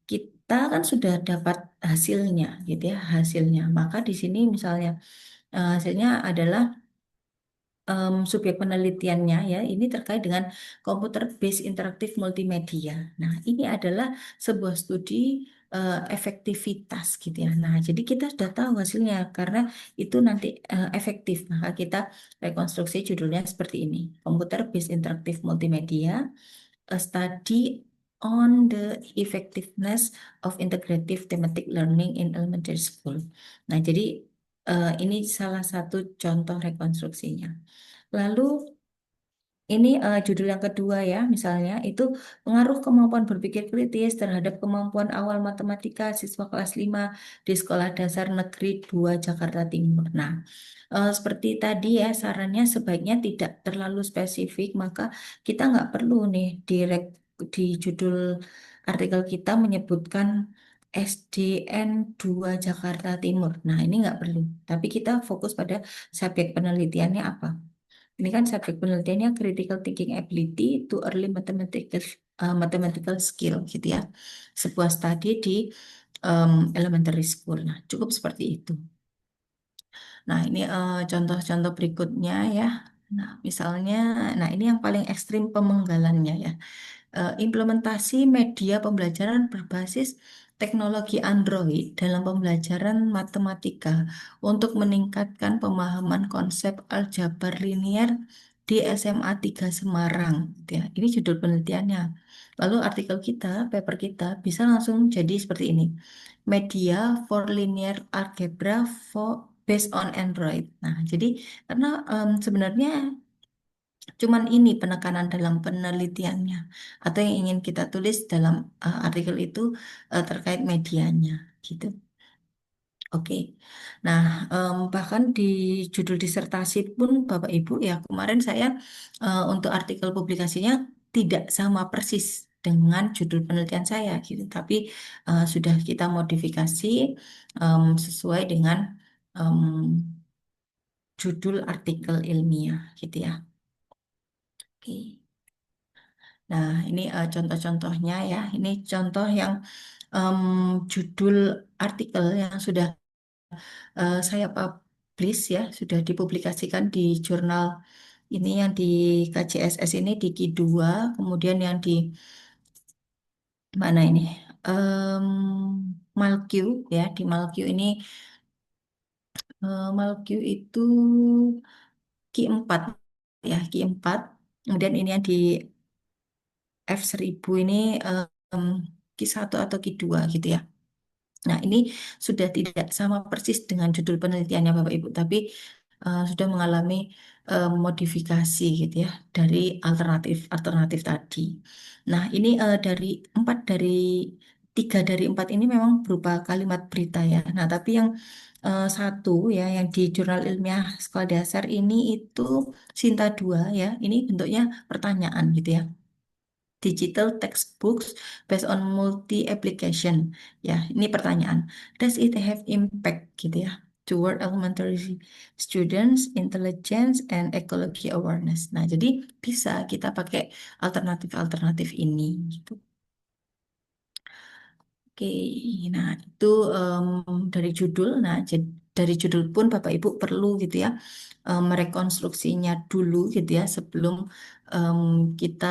kita kan sudah dapat hasilnya gitu ya, hasilnya. Maka di sini misalnya hasilnya adalah subjek penelitiannya ya ini terkait dengan komputer based interaktif multimedia. Nah, ini adalah sebuah studi efektivitas gitu ya. Nah, jadi kita sudah tahu hasilnya karena itu nanti efektif. Maka kita rekonstruksi judulnya seperti ini. Komputer based interaktif multimedia, a study on the effectiveness of integrative thematic learning in elementary school. Nah, jadi ini salah satu contoh rekonstruksinya. Lalu ini judul yang kedua ya, misalnya itu pengaruh kemampuan berpikir kritis terhadap kemampuan awal matematika siswa kelas 5 di Sekolah Dasar Negeri 2 Jakarta Timur. Nah, seperti tadi ya, sarannya sebaiknya tidak terlalu spesifik, maka kita nggak perlu nih di judul artikel kita menyebutkan SDN 2 Jakarta Timur. Nah, ini nggak perlu, tapi kita fokus pada subjek penelitiannya apa. Ini kan subjek penelitiannya critical thinking ability to early mathematical skill gitu ya. Sebuah studi di elementary school. Nah, cukup seperti itu. Nah, ini contoh-contoh berikutnya ya. Nah, misalnya, nah ini yang paling ekstrim pemenggalannya ya. Implementasi media pembelajaran berbasis teknologi Android dalam pembelajaran matematika untuk meningkatkan pemahaman konsep aljabar linier di SMA 3 Semarang. Gitu ya. Ini judul penelitiannya. Lalu artikel kita, paper kita bisa langsung jadi seperti ini. Media for Linear Algebra for based on Android. Nah, jadi karena sebenarnya cuman ini penekanan dalam penelitiannya atau yang ingin kita tulis dalam artikel itu terkait medianya gitu. Oke. Nah, bahkan di judul disertasi pun Bapak Ibu ya kemarin saya untuk artikel publikasinya tidak sama persis dengan judul penelitian saya gitu, tapi sudah kita modifikasi sesuai dengan em, judul artikel ilmiah gitu ya. Oke. Nah, ini contoh-contohnya ya. Ini contoh yang em, judul artikel yang sudah saya publish ya, sudah dipublikasikan di jurnal ini yang di KJSS ini di Q2, kemudian yang di mana ini? Em, Malq ya, di Malq ini Malq itu Q4 ya, Q4. Kemudian ini yang di F1000 ini em, Q1 atau Q2 gitu ya. Nah, ini sudah tidak sama persis dengan judul penelitiannya Bapak Ibu, tapi sudah mengalami modifikasi gitu ya dari alternatif tadi. Nah, ini dari tiga dari empat ini memang berupa kalimat berita ya. Nah, tapi yang satu ya yang di Jurnal Ilmiah Sekolah Dasar ini itu Sinta 2 ya. Ini bentuknya pertanyaan gitu ya, digital textbooks based on multi application. Ya, ini pertanyaan. Does it have impact gitu ya toward elementary students intelligence and ecology awareness. Nah, jadi bisa kita pakai alternatif-alternatif ini gitu. Oke, nah itu dari judul. Nah, dari judul pun Bapak Ibu perlu gitu ya merekonstruksinya dulu gitu ya sebelum em, kita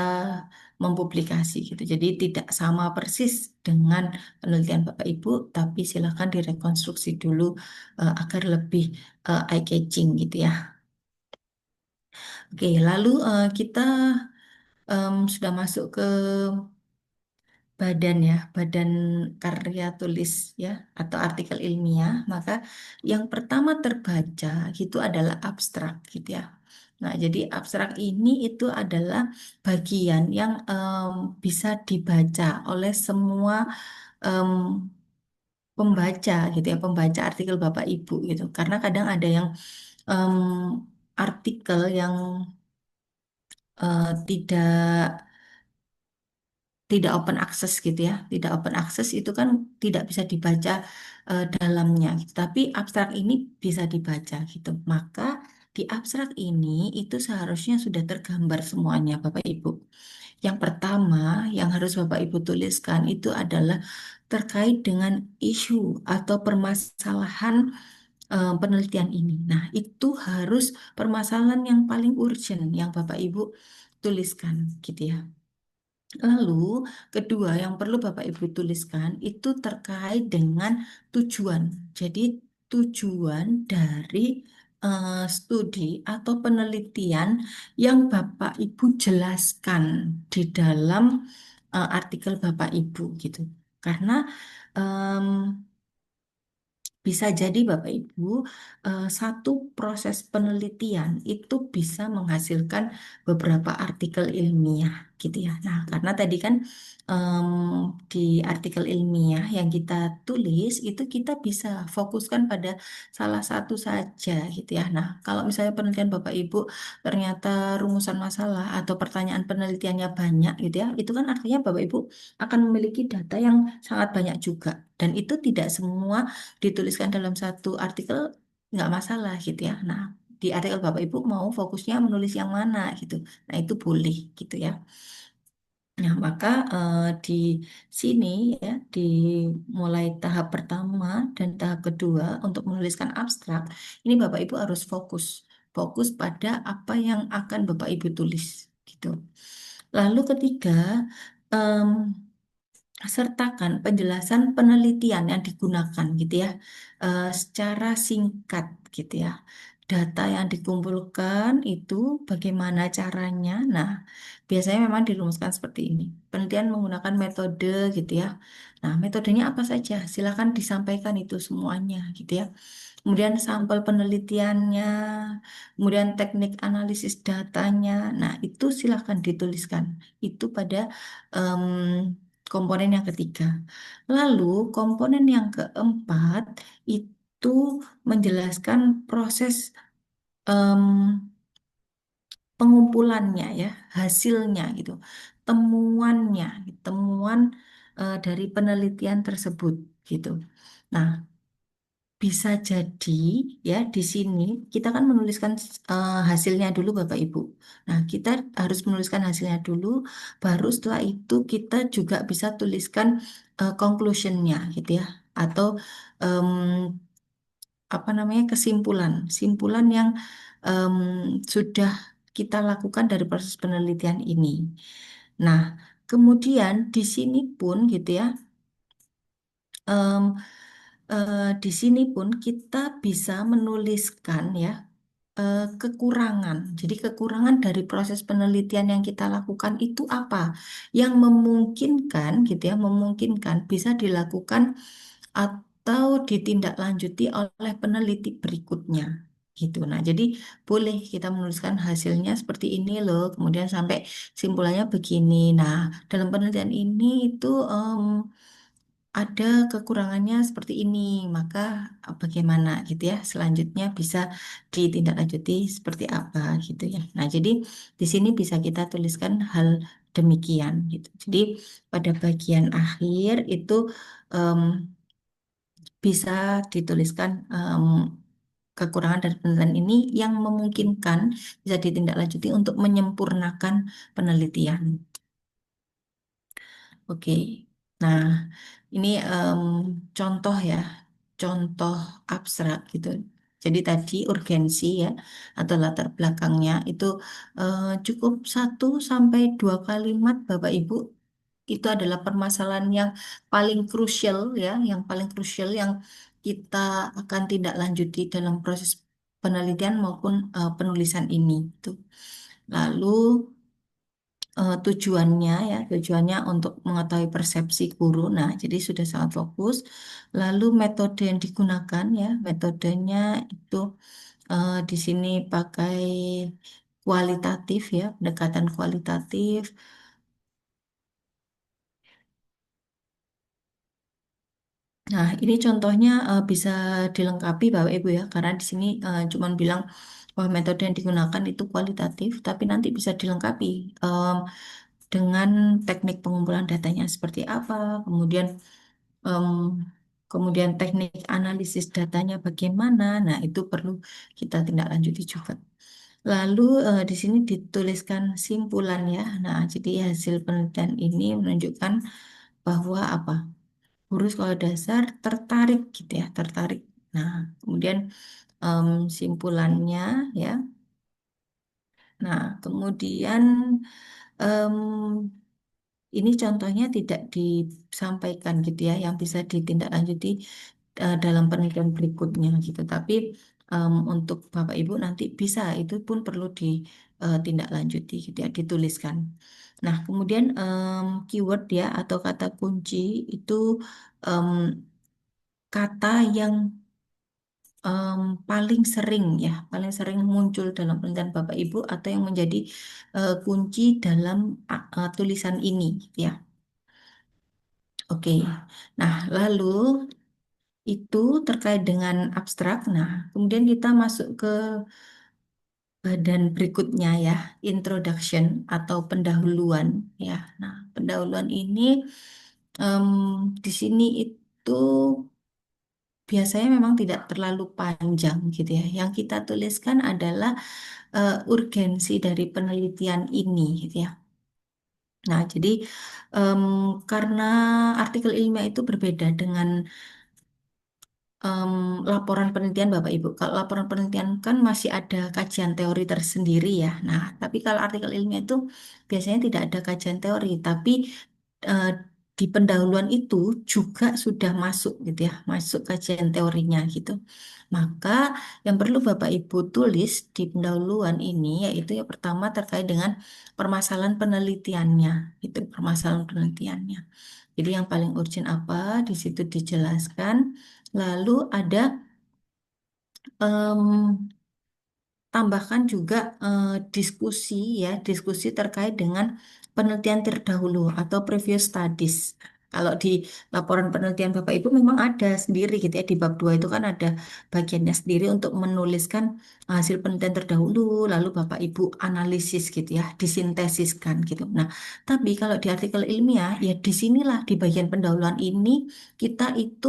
mempublikasi gitu. Jadi tidak sama persis dengan penelitian Bapak Ibu, tapi silakan direkonstruksi dulu agar lebih eye-catching gitu ya. Oke, lalu kita sudah masuk ke badan ya, badan karya tulis ya atau artikel ilmiah, maka yang pertama terbaca itu adalah abstrak gitu ya. Nah, jadi abstrak ini itu adalah bagian yang bisa dibaca oleh semua em, pembaca gitu ya, pembaca artikel Bapak Ibu gitu. Karena kadang ada yang em, artikel yang tidak open access gitu ya. Tidak open access itu kan tidak bisa dibaca dalamnya gitu. Tapi abstrak ini bisa dibaca gitu. Maka di abstrak ini itu seharusnya sudah tergambar semuanya Bapak Ibu. Yang pertama yang harus Bapak Ibu tuliskan itu adalah terkait dengan isu atau permasalahan penelitian ini. Nah, itu harus permasalahan yang paling urgent yang Bapak Ibu tuliskan gitu ya. Lalu, kedua yang perlu Bapak Ibu tuliskan itu terkait dengan tujuan. Jadi, tujuan dari studi atau penelitian yang Bapak Ibu jelaskan di dalam artikel Bapak Ibu gitu. Karena em, bisa jadi Bapak Ibu, satu proses penelitian itu bisa menghasilkan beberapa artikel ilmiah gitu ya. Nah, karena tadi kan di artikel ilmiah yang kita tulis itu kita bisa fokuskan pada salah satu saja gitu ya. Nah, kalau misalnya penelitian Bapak Ibu ternyata rumusan masalah atau pertanyaan penelitiannya banyak gitu ya, itu kan artinya Bapak Ibu akan memiliki data yang sangat banyak juga. Dan itu tidak semua dituliskan dalam satu artikel nggak masalah gitu ya. Nah, di artikel Bapak Ibu mau fokusnya menulis yang mana gitu. Nah, itu boleh gitu ya. Nah, maka di sini ya, di mulai tahap pertama dan tahap kedua untuk menuliskan abstrak, ini Bapak Ibu harus fokus fokus pada apa yang akan Bapak Ibu tulis gitu. Lalu ketiga, em, sertakan penjelasan penelitian yang digunakan gitu ya, secara singkat gitu ya. Data yang dikumpulkan itu bagaimana caranya? Nah, biasanya memang dirumuskan seperti ini. Penelitian menggunakan metode gitu ya. Nah, metodenya apa saja? Silakan disampaikan itu semuanya gitu ya. Kemudian sampel penelitiannya, kemudian teknik analisis datanya. Nah, itu silakan dituliskan. Itu pada em, komponen yang ketiga. Lalu komponen yang keempat itu menjelaskan proses em, pengumpulannya ya, hasilnya gitu, temuannya, temuan dari penelitian tersebut gitu. Nah, bisa jadi ya di sini kita kan menuliskan hasilnya dulu Bapak Ibu. Nah, kita harus menuliskan hasilnya dulu, baru setelah itu kita juga bisa tuliskan conclusionnya gitu ya, atau em, apa namanya kesimpulan, simpulan yang em, sudah kita lakukan dari proses penelitian ini. Nah, kemudian di sini pun gitu ya. em, di sini pun kita bisa menuliskan ya kekurangan. Jadi kekurangan dari proses penelitian yang kita lakukan itu apa? Yang memungkinkan gitu ya, memungkinkan bisa dilakukan atau ditindaklanjuti oleh peneliti berikutnya. Gitu. Nah, jadi boleh kita menuliskan hasilnya seperti ini loh, kemudian sampai simpulannya begini. Nah, dalam penelitian ini itu ada kekurangannya seperti ini, maka bagaimana gitu ya? Selanjutnya bisa ditindaklanjuti seperti apa gitu ya. Nah, jadi di sini bisa kita tuliskan hal demikian gitu. Jadi pada bagian akhir itu em, bisa dituliskan kekurangan dari penelitian ini yang memungkinkan bisa ditindaklanjuti untuk menyempurnakan penelitian. Oke, nah ini contoh ya, contoh abstrak gitu. Jadi tadi urgensi ya atau latar belakangnya itu cukup 1 sampai 2 kalimat Bapak Ibu. Itu adalah permasalahan yang paling krusial ya, yang paling krusial yang kita akan tindak lanjuti dalam proses penelitian maupun penulisan ini. Gitu. Lalu tujuannya ya, tujuannya untuk mengetahui persepsi guru. Nah, jadi sudah sangat fokus. Lalu metode yang digunakan ya, metodenya itu di sini pakai kualitatif ya, pendekatan kualitatif. Nah, ini contohnya bisa dilengkapi Bapak Ibu ya, karena di sini cuman bilang bahwa metode yang digunakan itu kualitatif, tapi nanti bisa dilengkapi dengan teknik pengumpulan datanya seperti apa, kemudian em, kemudian teknik analisis datanya bagaimana. Nah, itu perlu kita tindak lanjuti juga. Lalu di sini dituliskan simpulan ya. Nah, jadi hasil penelitian ini menunjukkan bahwa apa? Guru sekolah dasar tertarik gitu ya, tertarik. Nah, kemudian em, simpulannya ya. Nah, kemudian em, ini contohnya tidak disampaikan gitu ya, yang bisa ditindaklanjuti dalam penelitian berikutnya gitu. Tapi untuk Bapak Ibu nanti bisa, itu pun perlu ditindaklanjuti gitu ya, dituliskan. Nah, kemudian keyword ya atau kata kunci itu em, kata yang paling sering ya, paling sering muncul dalam penelitian Bapak Ibu atau yang menjadi kunci dalam tulisan ini gitu ya. Oke, nah lalu itu terkait dengan abstrak. Nah, kemudian kita masuk ke badan berikutnya ya, introduction atau pendahuluan ya. Nah, pendahuluan ini em, di sini itu biasanya memang tidak terlalu panjang gitu ya. Yang kita tuliskan adalah urgensi dari penelitian ini gitu ya. Nah, jadi em, karena artikel ilmiah itu berbeda dengan em, laporan penelitian Bapak Ibu. Kalau laporan penelitian kan masih ada kajian teori tersendiri ya. Nah, tapi kalau artikel ilmiah itu biasanya tidak ada kajian teori, tapi eh, di pendahuluan itu juga sudah masuk gitu ya, masuk kajian teorinya gitu. Maka yang perlu Bapak Ibu tulis di pendahuluan ini yaitu yang pertama terkait dengan permasalahan penelitiannya, itu permasalahan penelitiannya. Jadi yang paling urgent apa di situ dijelaskan. Lalu ada em, tambahkan juga diskusi ya, diskusi terkait dengan penelitian terdahulu atau previous studies. Kalau di laporan penelitian Bapak Ibu memang ada sendiri gitu ya, di bab 2 itu kan ada bagiannya sendiri untuk menuliskan hasil penelitian terdahulu, lalu Bapak Ibu analisis gitu ya, disintesiskan gitu. Nah, tapi kalau di artikel ilmiah ya disinilah di bagian pendahuluan ini kita itu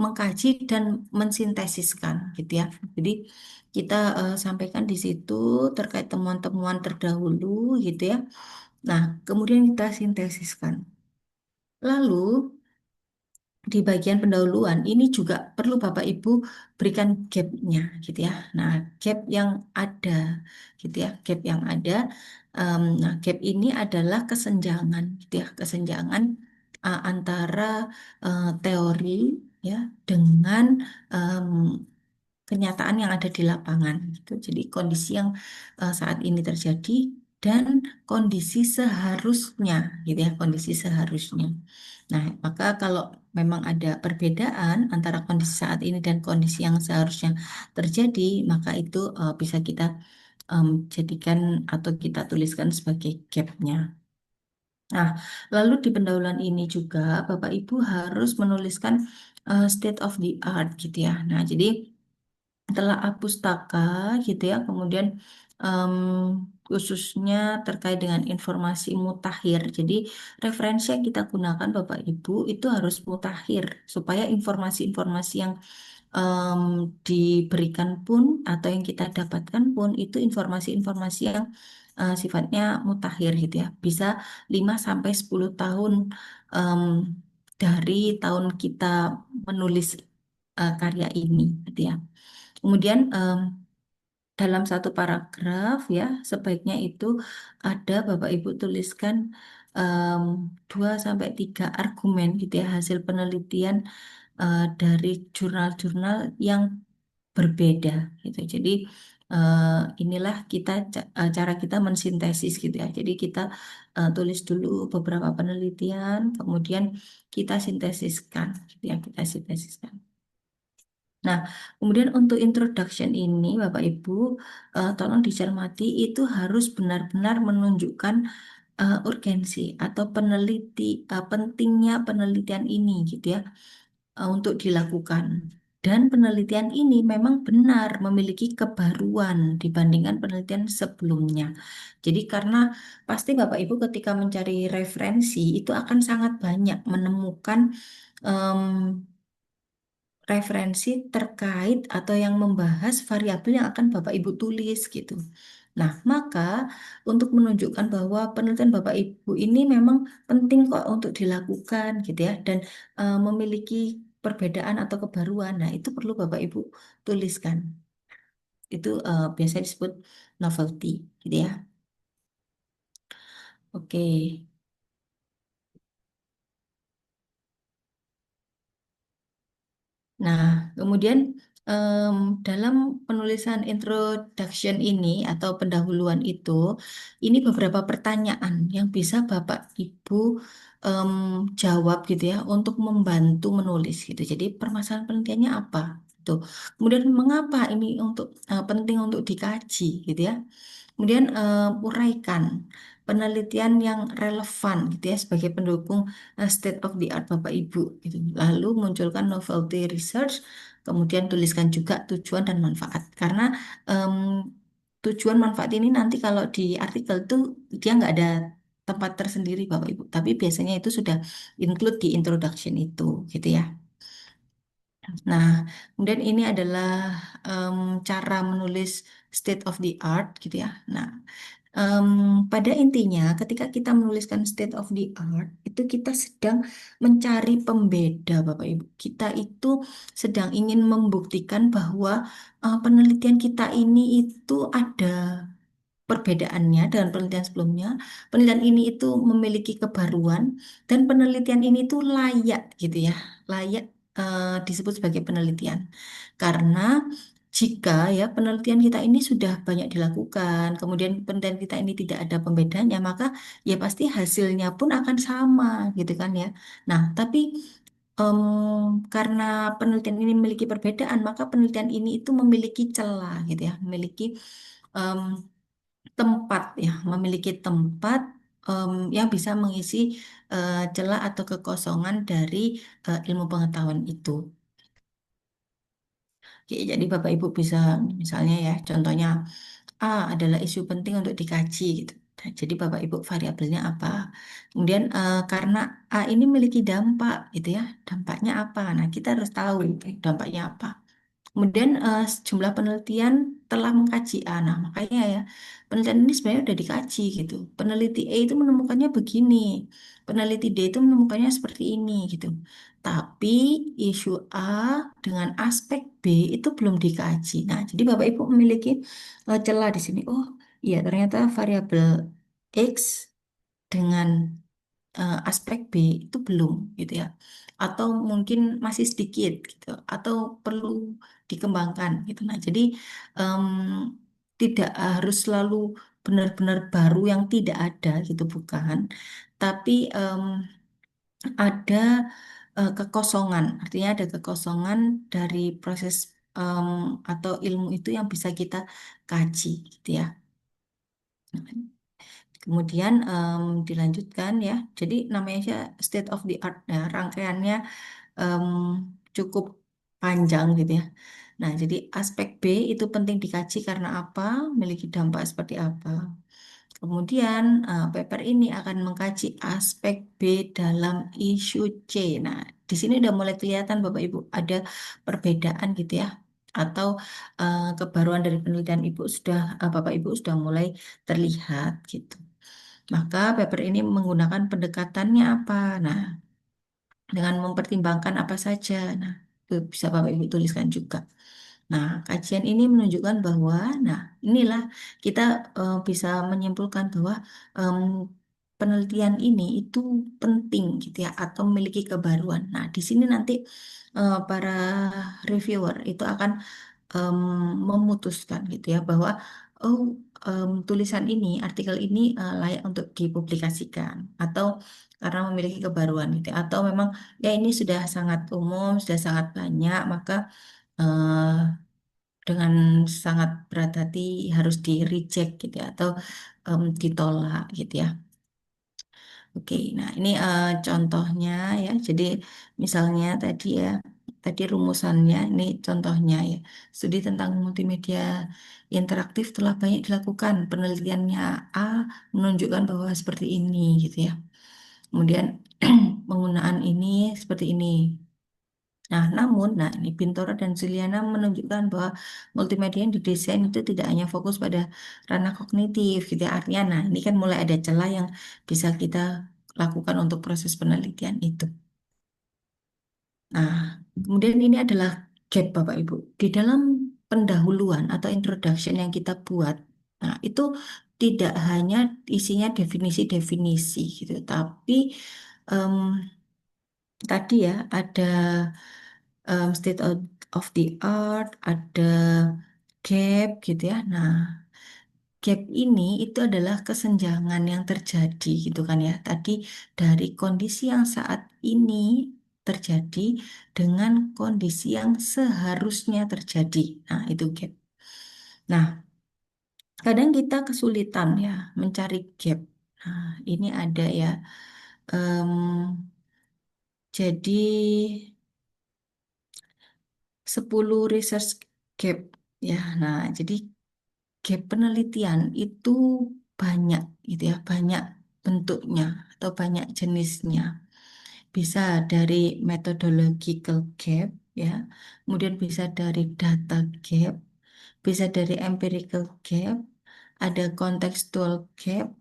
mengkaji dan mensintesiskan gitu ya. Jadi kita sampaikan di situ terkait temuan-temuan terdahulu gitu ya. Nah, kemudian kita sintesiskan. Lalu di bagian pendahuluan ini juga perlu Bapak Ibu berikan gapnya gitu ya. Nah, gap yang ada gitu ya, gap yang ada. Nah, gap ini adalah kesenjangan gitu ya, kesenjangan antara teori ya dengan em, kenyataan yang ada di lapangan gitu. Jadi kondisi yang saat ini terjadi dan kondisi seharusnya gitu ya, kondisi seharusnya. Nah, maka kalau memang ada perbedaan antara kondisi saat ini dan kondisi yang seharusnya terjadi, maka itu bisa kita jadikan atau kita tuliskan sebagai gapnya. Nah, lalu di pendahuluan ini juga Bapak Ibu harus menuliskan state of the art gitu ya. Nah, jadi telah pustaka gitu ya, kemudian em, khususnya terkait dengan informasi mutakhir. Jadi referensi yang kita gunakan Bapak Ibu itu harus mutakhir supaya informasi-informasi yang em, diberikan pun atau yang kita dapatkan pun itu informasi-informasi yang sifatnya mutakhir gitu ya. Bisa 5 sampai 10 tahun em, dari tahun kita menulis karya ini gitu ya. Kemudian dalam satu paragraf ya sebaiknya itu ada Bapak Ibu tuliskan em, 2 sampai 3 argumen gitu ya hasil penelitian dari jurnal-jurnal yang berbeda gitu. Jadi inilah cara kita mensintesis gitu ya. Jadi kita tulis dulu beberapa penelitian, kemudian kita sintesiskan gitu ya, kita sintesiskan. Nah, kemudian untuk introduction ini, Bapak Ibu, tolong dicermati itu harus benar-benar menunjukkan urgensi atau pentingnya penelitian ini, gitu ya, untuk dilakukan. Dan penelitian ini memang benar memiliki kebaruan dibandingkan penelitian sebelumnya. Jadi karena pasti Bapak Ibu ketika mencari referensi itu akan sangat banyak menemukan em, referensi terkait atau yang membahas variabel yang akan Bapak Ibu tulis gitu. Nah, maka untuk menunjukkan bahwa penelitian Bapak Ibu ini memang penting kok untuk dilakukan gitu ya dan memiliki perbedaan atau kebaruan. Nah, itu perlu Bapak Ibu tuliskan. Itu biasanya disebut novelty gitu ya. Oke. Nah, kemudian em, dalam penulisan introduction ini atau pendahuluan itu, ini beberapa pertanyaan yang bisa Bapak Ibu em, jawab gitu ya untuk membantu menulis gitu. Jadi permasalahan penelitiannya apa? Tuh. Kemudian mengapa ini penting untuk dikaji gitu ya? Kemudian uraikan penelitian yang relevan gitu ya sebagai pendukung state of the art Bapak Ibu gitu. Lalu munculkan novelty research, kemudian tuliskan juga tujuan dan manfaat. Karena em, tujuan manfaat ini nanti kalau di artikel tuh dia nggak ada tempat tersendiri Bapak Ibu, tapi biasanya itu sudah include di introduction itu gitu ya. Nah, kemudian ini adalah cara menulis state of the art gitu ya. Nah, Em, pada intinya, ketika kita menuliskan state of the art, itu kita sedang mencari pembeda, Bapak Ibu. Kita itu sedang ingin membuktikan bahwa penelitian kita ini itu ada perbedaannya dengan penelitian sebelumnya. Penelitian ini itu memiliki kebaruan dan penelitian ini tuh layak gitu ya, layak disebut sebagai penelitian. Karena jika ya penelitian kita ini sudah banyak dilakukan, kemudian penelitian kita ini tidak ada pembedanya, maka ya pasti hasilnya pun akan sama gitu kan ya. Nah, tapi karena penelitian ini memiliki perbedaan, maka penelitian ini itu memiliki celah gitu ya, memiliki em, tempat ya, memiliki tempat yang bisa mengisi celah atau kekosongan dari ilmu pengetahuan itu. Oke, jadi Bapak Ibu bisa misalnya ya, contohnya A adalah isu penting untuk dikaji gitu. Nah, jadi Bapak Ibu variabelnya apa? Kemudian karena A ini memiliki dampak gitu ya, dampaknya apa? Nah, kita harus tahu gitu, dampaknya apa. Kemudian sejumlah penelitian telah mengkaji A. Nah, makanya ya, penelitian ini sebenarnya udah dikaji gitu. Peneliti A itu menemukannya begini, peneliti D itu menemukannya seperti ini gitu. Tapi isu A dengan aspek B itu belum dikaji. Nah, jadi Bapak Ibu memiliki celah di sini. Oh, iya ternyata variabel X dengan aspek B itu belum gitu ya, atau mungkin masih sedikit gitu, atau perlu dikembangkan gitu. Nah, jadi em, tidak harus selalu benar-benar baru yang tidak ada gitu, bukan, tapi ada kekosongan, artinya ada kekosongan dari proses em, atau ilmu itu yang bisa kita kaji gitu ya. Kemudian dilanjutkan ya. Jadi namanya aja state of the art. Nah, rangkaiannya em, cukup panjang gitu ya. Nah, jadi aspek B itu penting dikaji karena apa? Memiliki dampak seperti apa? Kemudian paper ini akan mengkaji aspek B dalam isu C. Nah, di sini udah mulai kelihatan Bapak Ibu ada perbedaan gitu ya. Atau kebaruan dari penelitian Ibu sudah Bapak Ibu sudah mulai terlihat gitu. Maka paper ini menggunakan pendekatannya apa? Nah, dengan mempertimbangkan apa saja. Nah, itu bisa Bapak Ibu tuliskan juga. Nah, kajian ini menunjukkan bahwa, nah, inilah kita bisa menyimpulkan bahwa em, penelitian ini itu penting gitu ya, atau memiliki kebaruan. Nah, di sini nanti para reviewer itu akan em, memutuskan gitu ya bahwa oh tulisan ini, artikel ini layak untuk dipublikasikan atau karena memiliki kebaruan gitu ya. Atau memang ya ini sudah sangat umum, sudah sangat banyak, maka eh, dengan sangat berat hati harus di reject gitu ya, atau ditolak gitu ya. Oke, nah ini contohnya ya. Jadi misalnya tadi ya, tadi rumusannya, ini contohnya ya. Studi tentang multimedia interaktif telah banyak dilakukan. Penelitiannya A menunjukkan bahwa seperti ini gitu ya. Kemudian penggunaan ini seperti ini. Nah, namun, nah ini Bintoro dan Juliana menunjukkan bahwa multimedia yang didesain itu tidak hanya fokus pada ranah kognitif gitu ya. Artinya, nah ini kan mulai ada celah yang bisa kita lakukan untuk proses penelitian itu. Nah, kemudian ini adalah gap Bapak Ibu. Di dalam pendahuluan atau introduction yang kita buat, nah itu tidak hanya isinya definisi-definisi gitu, tapi em, tadi ya ada state of the art, ada gap gitu ya. Nah, gap ini itu adalah kesenjangan yang terjadi gitu kan ya. Tadi dari kondisi yang saat ini terjadi dengan kondisi yang seharusnya terjadi. Nah, itu gap. Nah, kadang kita kesulitan ya mencari gap. Nah, ini ada ya. Em, jadi 10 research gap ya. Nah, jadi gap penelitian itu banyak gitu ya, banyak bentuknya atau banyak jenisnya. Bisa dari methodological gap ya, kemudian bisa dari data gap, bisa dari empirical gap, ada contextual gap,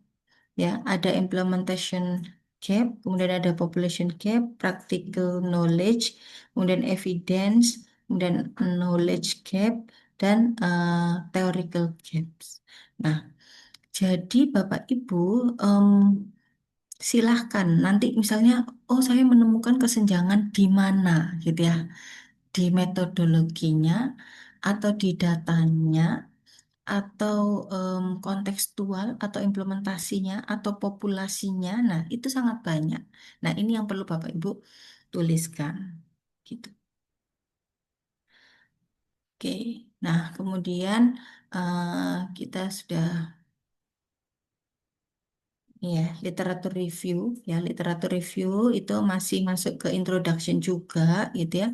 ya, ada implementation gap, kemudian ada population gap, practical knowledge, kemudian evidence, kemudian knowledge gap, dan theoretical gaps. Nah, jadi Bapak Ibu, em, silahkan nanti misalnya, oh saya menemukan kesenjangan di mana gitu ya, di metodologinya, atau di datanya, atau kontekstual, atau implementasinya, atau populasinya. Nah, itu sangat banyak. Nah, ini yang perlu Bapak Ibu tuliskan. Gitu. Oke. Nah, kemudian kita sudah ya literatur review. Ya, literatur review itu masih masuk ke introduction juga, gitu ya.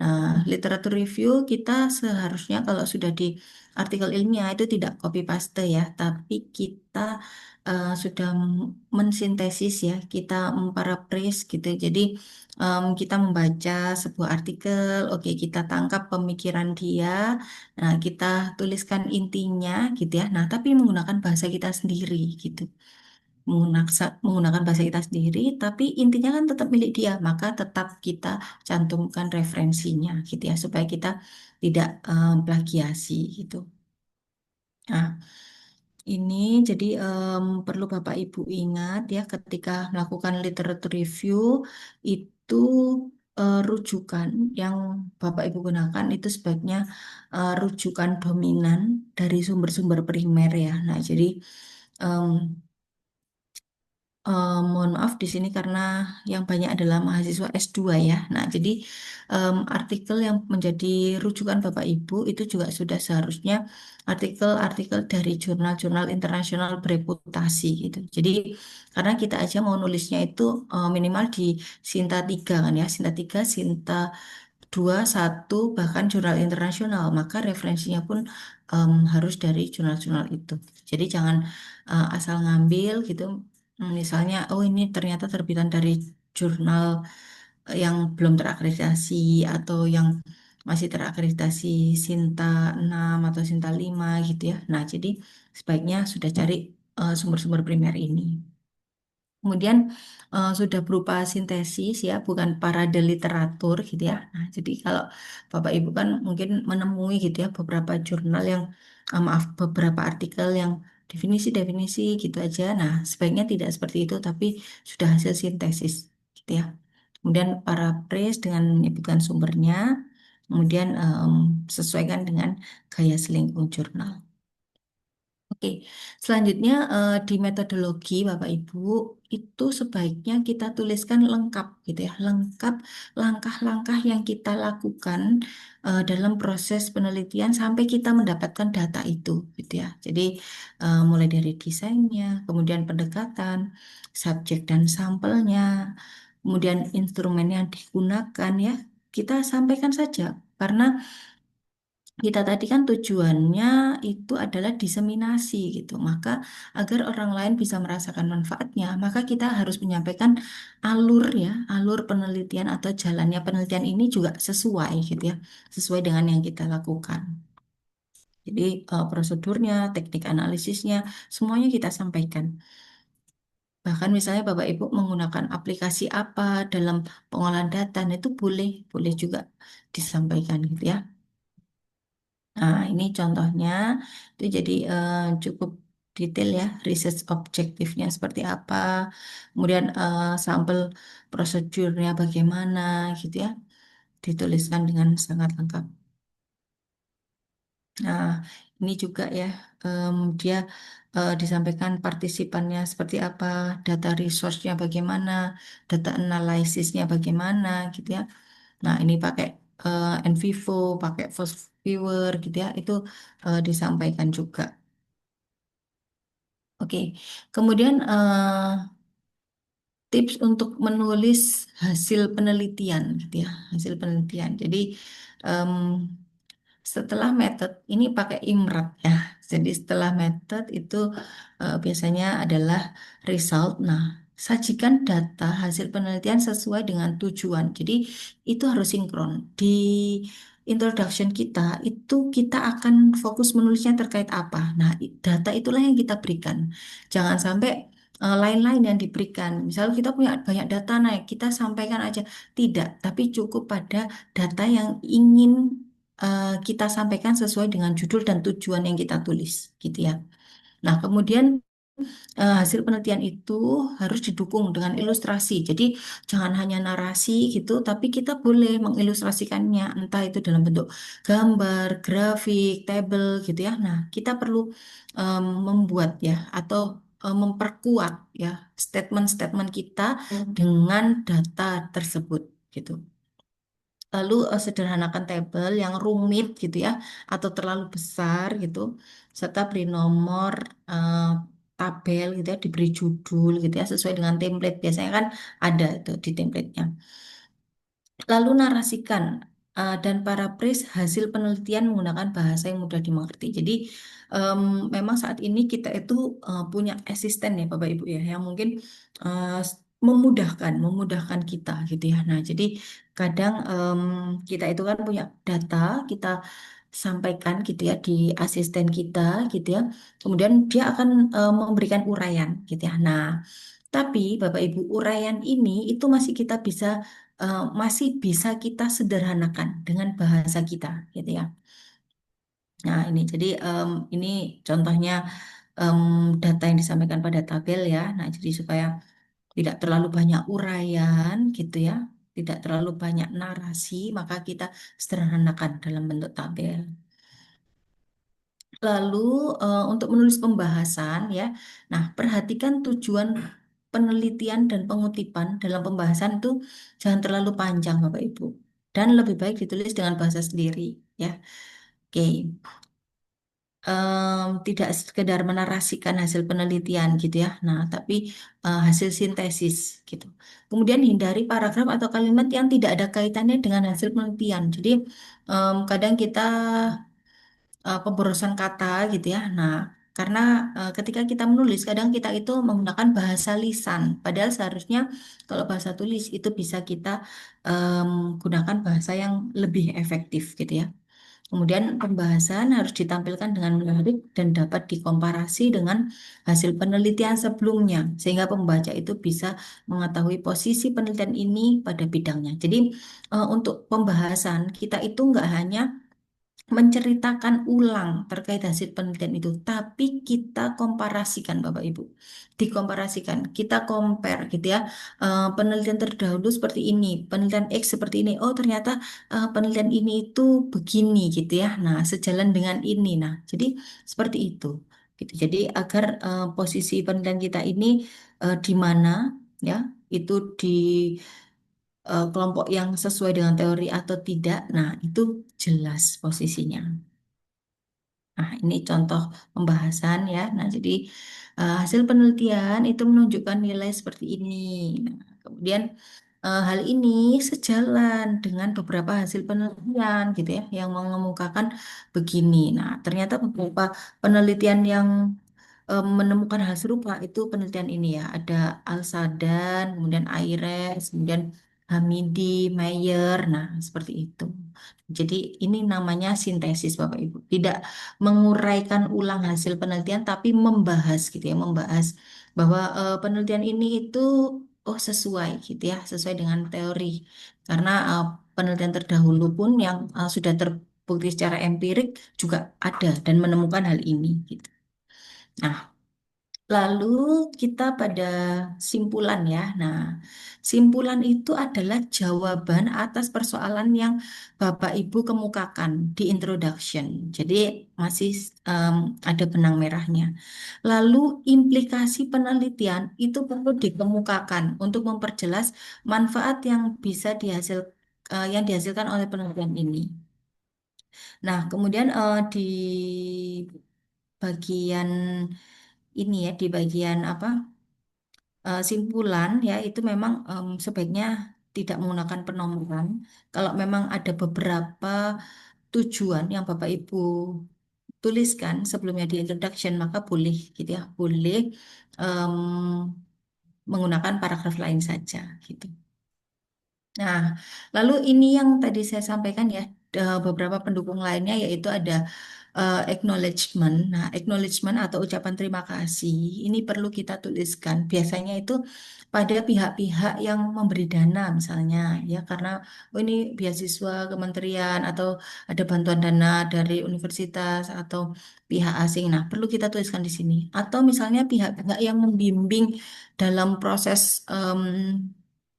Nah, literatur review kita seharusnya kalau sudah di artikel ilmiah itu tidak copy paste ya, tapi kita sudah mensintesis ya, kita memparaphrase gitu. Jadi kita membaca sebuah artikel, oke kita tangkap pemikiran dia, nah kita tuliskan intinya gitu ya. Nah, tapi menggunakan bahasa kita sendiri gitu, menggunakan bahasa kita sendiri, tapi intinya kan tetap milik dia, maka tetap kita cantumkan referensinya gitu ya, supaya kita tidak plagiasi gitu. Nah, ini jadi perlu Bapak Ibu ingat ya, ketika melakukan literature review itu rujukan yang Bapak Ibu gunakan itu sebaiknya rujukan dominan dari sumber-sumber primer ya. Nah, jadi em, mohon maaf di sini karena yang banyak adalah mahasiswa S2 ya. Nah, jadi artikel yang menjadi rujukan Bapak Ibu itu juga sudah seharusnya artikel-artikel dari jurnal-jurnal internasional bereputasi gitu. Jadi karena kita aja mau nulisnya itu minimal di Sinta 3 kan ya, Sinta 3, Sinta 2, 1, bahkan jurnal internasional, maka referensinya pun harus dari jurnal-jurnal itu. Jadi jangan asal ngambil gitu. Misalnya, oh ini ternyata terbitan dari jurnal yang belum terakreditasi atau yang masih terakreditasi Sinta 6 atau Sinta 5 gitu ya. Nah, jadi sebaiknya sudah cari sumber-sumber primer ini. Kemudian sudah berupa sintesis ya, bukan parade literatur gitu ya. Nah, jadi kalau Bapak Ibu kan mungkin menemui gitu ya beberapa jurnal yang, maaf, beberapa artikel yang definisi-definisi gitu aja. Nah, sebaiknya tidak seperti itu, tapi sudah hasil sintesis gitu ya. Kemudian paraphrase dengan menyebutkan sumbernya, kemudian sesuaikan dengan gaya selingkuh jurnal. Oke, selanjutnya di metodologi Bapak Ibu itu sebaiknya kita tuliskan lengkap gitu ya, lengkap langkah-langkah yang kita lakukan dalam proses penelitian sampai kita mendapatkan data itu gitu ya. Jadi mulai dari desainnya, kemudian pendekatan, subjek dan sampelnya, kemudian instrumen yang digunakan ya, kita sampaikan saja karena kita tadi kan tujuannya itu adalah diseminasi gitu. Maka agar orang lain bisa merasakan manfaatnya, maka kita harus menyampaikan alur ya, alur penelitian atau jalannya penelitian ini juga sesuai gitu ya, sesuai dengan yang kita lakukan. Jadi prosedurnya, teknik analisisnya, semuanya kita sampaikan. Bahkan misalnya Bapak Ibu menggunakan aplikasi apa dalam pengolahan data, nah itu boleh, boleh juga disampaikan gitu ya. Nah, ini contohnya itu jadi cukup detail ya, research objektifnya seperti apa, kemudian sampel prosedurnya bagaimana gitu ya, dituliskan dengan sangat lengkap. Nah, ini juga ya, dia disampaikan partisipannya seperti apa, data resource-nya bagaimana, data analisisnya bagaimana gitu ya. Nah, ini pakai in vivo, pakai fast viewer gitu ya, itu disampaikan juga. Oke, kemudian tips untuk menulis hasil penelitian gitu ya, hasil penelitian. Jadi em, setelah metode ini pakai IMRAT ya. Jadi setelah metode itu biasanya adalah result. Nah, sajikan data hasil penelitian sesuai dengan tujuan. Jadi itu harus sinkron. introduction kita itu kita akan fokus menulisnya terkait apa. Nah, data itulah yang kita berikan. Jangan sampai lain-lain yang diberikan. Misalnya kita punya banyak data naik, kita sampaikan aja. Tidak, tapi cukup pada data yang ingin kita sampaikan sesuai dengan judul dan tujuan yang kita tulis, gitu ya. Nah, kemudian hasil penelitian itu harus didukung dengan ilustrasi. Jadi jangan hanya narasi gitu, tapi kita boleh mengilustrasikannya, entah itu dalam bentuk gambar, grafik, tabel gitu ya. Nah, kita perlu membuat ya atau memperkuat ya statement-statement kita dengan data tersebut gitu. Lalu sederhanakan tabel yang rumit gitu ya, atau terlalu besar gitu, serta beri nomor eh, tabel gitu ya, diberi judul gitu ya, sesuai dengan template. Biasanya kan ada itu di templatenya. Lalu narasikan dan paraphrase hasil penelitian menggunakan bahasa yang mudah dimengerti. Jadi em, memang saat ini kita itu punya asisten ya Bapak Ibu ya, yang mungkin memudahkan kita gitu ya. Nah, jadi kadang kita itu kan punya data, kita sampaikan gitu ya di asisten kita gitu ya. Kemudian dia akan memberikan uraian gitu ya. Nah, tapi Bapak Ibu uraian ini itu masih bisa kita sederhanakan dengan bahasa kita gitu ya. Nah, ini jadi ini contohnya em, data yang disampaikan pada tabel ya. Nah, jadi supaya tidak terlalu banyak uraian gitu ya, tidak terlalu banyak narasi, maka kita sederhanakan dalam bentuk tabel. Lalu untuk menulis pembahasan ya, nah perhatikan tujuan penelitian dan pengutipan dalam pembahasan itu jangan terlalu panjang Bapak Ibu, dan lebih baik ditulis dengan bahasa sendiri ya. Oke. Tidak sekedar menarasikan hasil penelitian gitu ya. Nah, tapi hasil sintesis gitu. Kemudian hindari paragraf atau kalimat yang tidak ada kaitannya dengan hasil penelitian. Jadi kadang kita pemborosan kata gitu ya. Nah, karena ketika kita menulis, kadang kita itu menggunakan bahasa lisan. Padahal seharusnya kalau bahasa tulis itu bisa kita gunakan bahasa yang lebih efektif gitu ya. Kemudian pembahasan harus ditampilkan dengan menarik dan dapat dikomparasi dengan hasil penelitian sebelumnya, sehingga pembaca itu bisa mengetahui posisi penelitian ini pada bidangnya. Jadi untuk pembahasan kita itu nggak hanya menceritakan ulang terkait hasil penelitian itu, tapi kita komparasikan Bapak Ibu, dikomparasikan, kita compare gitu ya. Penelitian terdahulu seperti ini, penelitian X seperti ini, oh ternyata penelitian ini itu begini gitu ya. Nah, sejalan dengan ini, nah jadi seperti itu. Gitu. Jadi agar posisi penelitian kita ini di mana ya, itu di kelompok yang sesuai dengan teori atau tidak, nah itu jelas posisinya. Nah, ini contoh pembahasan ya. Nah, jadi hasil penelitian itu menunjukkan nilai seperti ini. Nah, kemudian hal ini sejalan dengan beberapa hasil penelitian gitu ya, yang mengemukakan begini. Nah, ternyata beberapa penelitian yang menemukan hal serupa itu penelitian ini ya. Ada Alsadan, kemudian Ayres, kemudian Hamidi, Mayer. Nah, seperti itu. Jadi ini namanya sintesis Bapak Ibu. Tidak menguraikan ulang hasil penelitian, tapi membahas gitu ya, membahas bahwa penelitian ini itu oh sesuai gitu ya, sesuai dengan teori. Karena penelitian terdahulu pun yang sudah terbukti secara empirik juga ada dan menemukan hal ini gitu. Nah, lalu kita pada simpulan ya. Nah, simpulan itu adalah jawaban atas persoalan yang Bapak Ibu kemukakan di introduction. Jadi masih em, ada benang merahnya. Lalu implikasi penelitian itu perlu dikemukakan untuk memperjelas manfaat yang bisa yang dihasilkan oleh penelitian ini. Nah, kemudian di bagian ini ya, di bagian apa? Simpulan ya itu memang sebaiknya tidak menggunakan penomoran. Kalau memang ada beberapa tujuan yang Bapak Ibu tuliskan sebelumnya di introduction, maka boleh gitu ya, boleh em, menggunakan paragraf lain saja gitu. Nah, lalu ini yang tadi saya sampaikan ya, beberapa pendukung lainnya yaitu ada acknowledgement. Nah, acknowledgement atau ucapan terima kasih ini perlu kita tuliskan. Biasanya itu pada pihak-pihak yang memberi dana misalnya ya karena oh ini beasiswa kementerian atau ada bantuan dana dari universitas atau pihak asing. Nah, perlu kita tuliskan di sini. Atau misalnya pihak-pihak yang membimbing dalam proses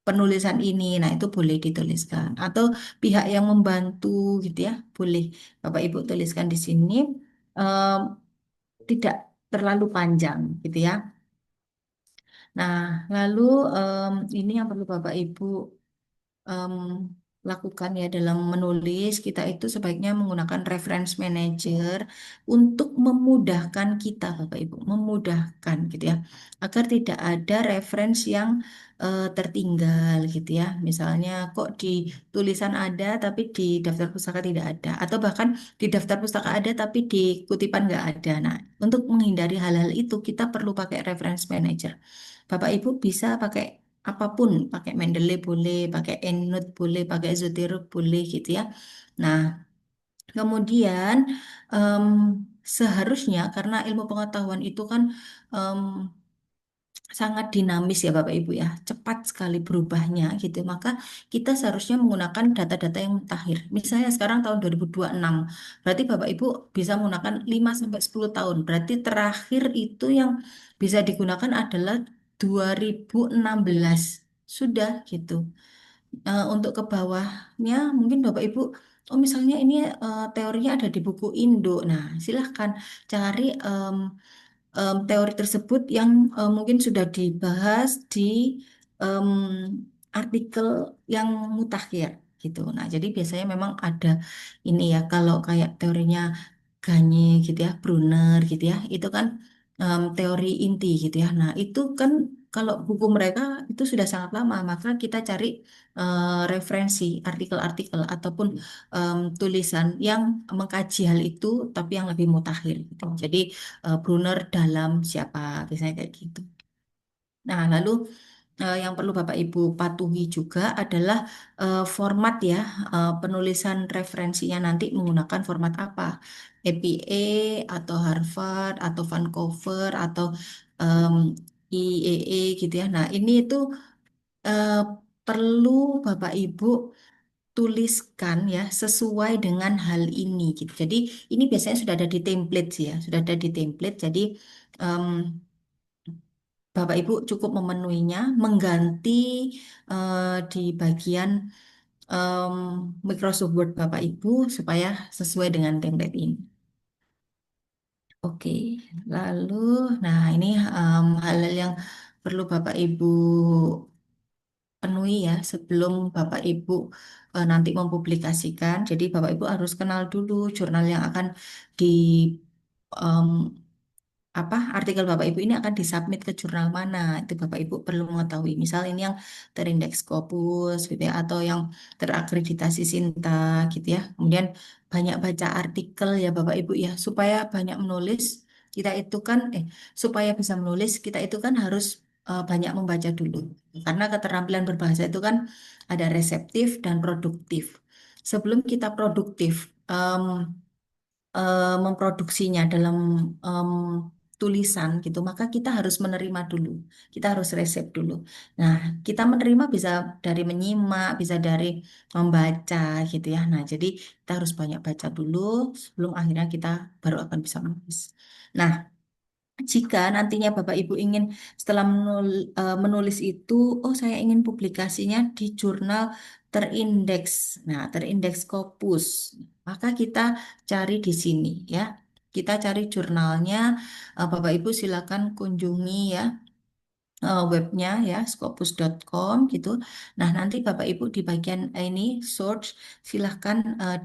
penulisan ini. Nah, itu boleh dituliskan. Atau pihak yang membantu gitu ya, boleh Bapak Ibu tuliskan di sini. Em, Tidak terlalu panjang gitu ya. Nah, lalu ini yang perlu Bapak Ibu em, lakukan ya dalam menulis, kita itu sebaiknya menggunakan reference manager untuk memudahkan kita, Bapak Ibu, memudahkan gitu ya, agar tidak ada reference yang tertinggal gitu ya. Misalnya kok di tulisan ada tapi di daftar pustaka tidak ada, atau bahkan di daftar pustaka ada tapi di kutipan nggak ada. Nah, untuk menghindari hal-hal itu kita perlu pakai reference manager. Bapak Ibu bisa pakai apapun, pakai Mendeley boleh, pakai EndNote boleh, pakai Zotero boleh gitu ya. Nah, kemudian em, seharusnya karena ilmu pengetahuan itu kan em, sangat dinamis ya Bapak Ibu ya, cepat sekali berubahnya gitu. Maka kita seharusnya menggunakan data-data yang mutakhir. Misalnya sekarang tahun 2026, berarti Bapak Ibu bisa menggunakan 5 sampai 10 tahun. Berarti terakhir itu yang bisa digunakan adalah 2016. Sudah gitu. Untuk ke bawahnya mungkin Bapak Ibu, oh misalnya ini teorinya ada di buku Indo. Nah, silahkan cari teori tersebut yang mungkin sudah dibahas di em, artikel yang mutakhir gitu. Nah, jadi biasanya memang ada ini ya kalau kayak teorinya Gagne gitu ya, Brunner gitu ya, itu kan teori inti gitu ya. Nah, itu kan kalau buku mereka itu sudah sangat lama, maka kita cari referensi artikel-artikel ataupun tulisan yang mengkaji hal itu tapi yang lebih mutakhir gitu. Jadi Brunner dalam siapa biasanya kayak gitu. Nah, lalu yang perlu Bapak Ibu patuhi juga adalah format ya, penulisan referensinya nanti menggunakan format apa? APA atau Harvard atau Vancouver atau em, IEE gitu ya. Nah, ini itu eh, perlu Bapak Ibu tuliskan ya sesuai dengan hal ini gitu. Jadi ini biasanya sudah ada di template sih ya, sudah ada di template. Jadi em, Bapak Ibu cukup memenuhinya, mengganti di bagian em, Microsoft Word Bapak Ibu supaya sesuai dengan template ini. Oke, lalu nah ini hal-hal yang perlu Bapak Ibu penuhi ya sebelum Bapak Ibu nanti mempublikasikan. Jadi Bapak Ibu harus kenal dulu jurnal yang akan di apa artikel Bapak Ibu ini akan disubmit ke jurnal mana itu Bapak Ibu perlu mengetahui misal ini yang terindeks Scopus gitu ya atau yang terakreditasi Sinta gitu ya kemudian banyak baca artikel ya Bapak Ibu ya supaya banyak menulis kita itu kan supaya bisa menulis kita itu kan harus banyak membaca dulu karena keterampilan berbahasa itu kan ada reseptif dan produktif sebelum kita produktif memproduksinya dalam em, tulisan gitu, maka kita harus menerima dulu. Kita harus resep dulu. Nah, kita menerima bisa dari menyimak, bisa dari membaca gitu ya. Nah, jadi kita harus banyak baca dulu sebelum akhirnya kita baru akan bisa menulis. Nah, jika nantinya Bapak Ibu ingin setelah menulis itu, oh saya ingin publikasinya di jurnal terindeks. Nah, terindeks Scopus. Maka kita cari di sini ya. Kita cari jurnalnya. Bapak Ibu silakan kunjungi ya webnya ya scopus.com gitu. Nah, nanti Bapak Ibu di bagian ini search silahkan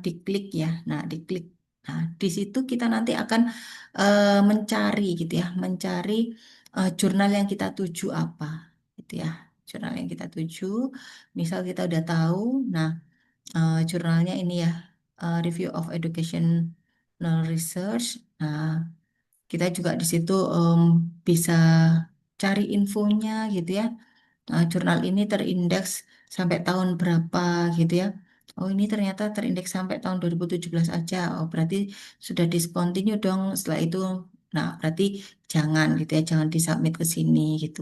diklik ya. Nah, diklik. Nah, di situ kita nanti akan mencari gitu ya, mencari jurnal yang kita tuju apa gitu ya. Jurnal yang kita tuju, misal kita udah tahu, nah jurnalnya ini ya, Review of Educational Research. Nah, kita juga di situ bisa cari infonya gitu ya. Jurnal ini terindeks sampai tahun berapa gitu ya. Oh, ini ternyata terindeks sampai tahun 2017 aja. Oh, berarti sudah discontinue dong setelah itu. Nah, berarti jangan gitu ya, jangan disubmit ke sini gitu.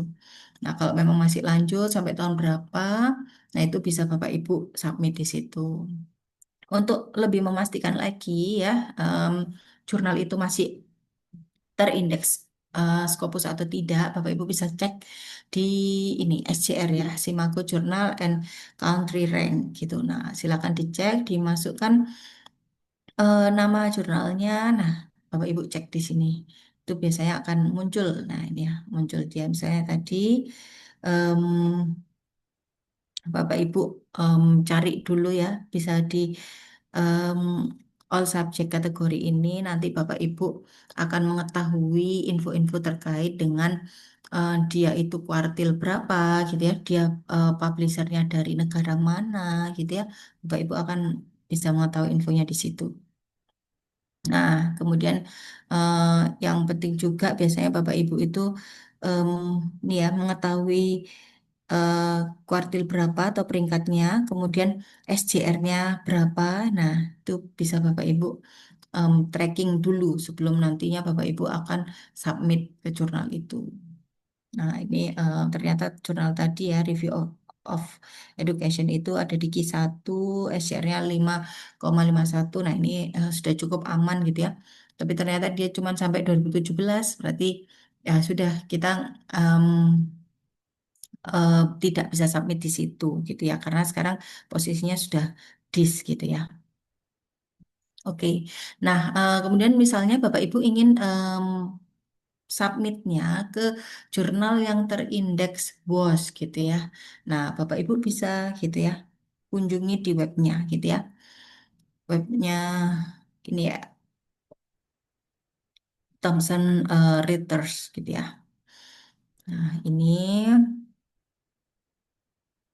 Nah, kalau memang masih lanjut sampai tahun berapa, nah itu bisa Bapak Ibu submit di situ. Untuk lebih memastikan lagi ya, jurnal itu masih terindeks Scopus atau tidak, Bapak Ibu bisa cek di ini SJR ya, Simago Journal and Country Rank gitu. Nah, silakan dicek, dimasukkan nama jurnalnya. Nah, Bapak Ibu cek di sini. Itu biasanya akan muncul. Nah, ini ya, muncul dia misalnya tadi em, Bapak Ibu cari dulu ya, bisa di em, all subject kategori ini. Nanti Bapak Ibu akan mengetahui info-info terkait dengan dia itu kuartil berapa gitu ya, dia publishernya dari negara mana gitu ya. Bapak Ibu akan bisa mengetahui infonya di situ. Nah, kemudian eh, yang penting juga biasanya Bapak Ibu itu em, nih ya mengetahui eh, kuartil berapa atau peringkatnya, kemudian SJR-nya berapa. Nah, itu bisa Bapak Ibu tracking dulu sebelum nantinya Bapak Ibu akan submit ke jurnal itu. Nah, ini ternyata jurnal tadi ya, Review of Education itu ada di Q1, SCR-nya 5,51. Nah, ini sudah cukup aman gitu ya. Tapi ternyata dia cuma sampai 2017, berarti ya sudah kita em, tidak bisa submit di situ gitu ya, karena sekarang posisinya sudah dis gitu ya. Oke. Nah, kemudian misalnya Bapak Ibu ingin submitnya ke jurnal yang terindeks WOS gitu ya. Nah, Bapak Ibu bisa gitu ya, kunjungi di webnya gitu ya. Webnya ini ya, Thomson Reuters gitu ya. Nah, ini.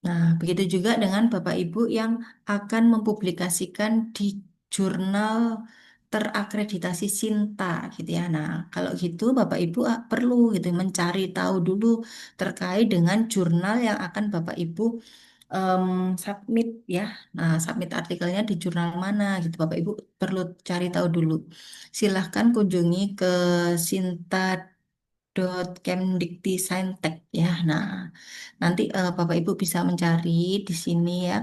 Nah, begitu juga dengan Bapak Ibu yang akan mempublikasikan di jurnal terakreditasi Sinta gitu ya. Nah, kalau gitu Bapak Ibu perlu gitu mencari tahu dulu terkait dengan jurnal yang akan Bapak Ibu em, submit ya. Nah, submit artikelnya di jurnal mana gitu. Bapak Ibu perlu cari tahu dulu. Silahkan kunjungi ke Sinta Kemdikti ya. Nah, nanti Bapak Ibu bisa mencari di sini ya.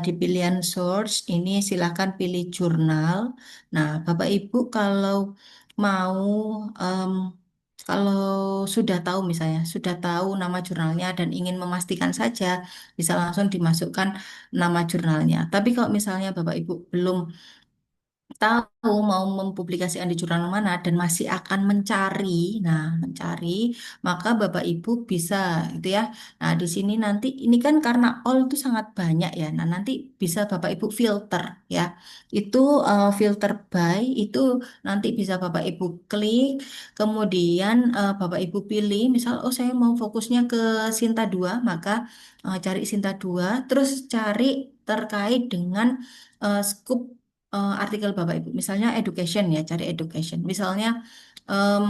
Di pilihan source ini silahkan pilih jurnal. Nah, Bapak Ibu kalau mau em, kalau sudah tahu misalnya sudah tahu nama jurnalnya dan ingin memastikan saja bisa langsung dimasukkan nama jurnalnya. Tapi kalau misalnya Bapak Ibu belum tahu mau mempublikasikan di jurnal mana dan masih akan mencari, nah mencari, maka Bapak Ibu bisa gitu ya. Nah di sini nanti ini kan karena all itu sangat banyak ya. Nah nanti bisa Bapak Ibu filter ya. Itu filter by itu nanti bisa Bapak Ibu klik, kemudian Bapak Ibu pilih, misal oh saya mau fokusnya ke Sinta 2, maka cari Sinta 2, terus cari terkait dengan scoop artikel Bapak Ibu. Misalnya education ya, cari education. Misalnya em,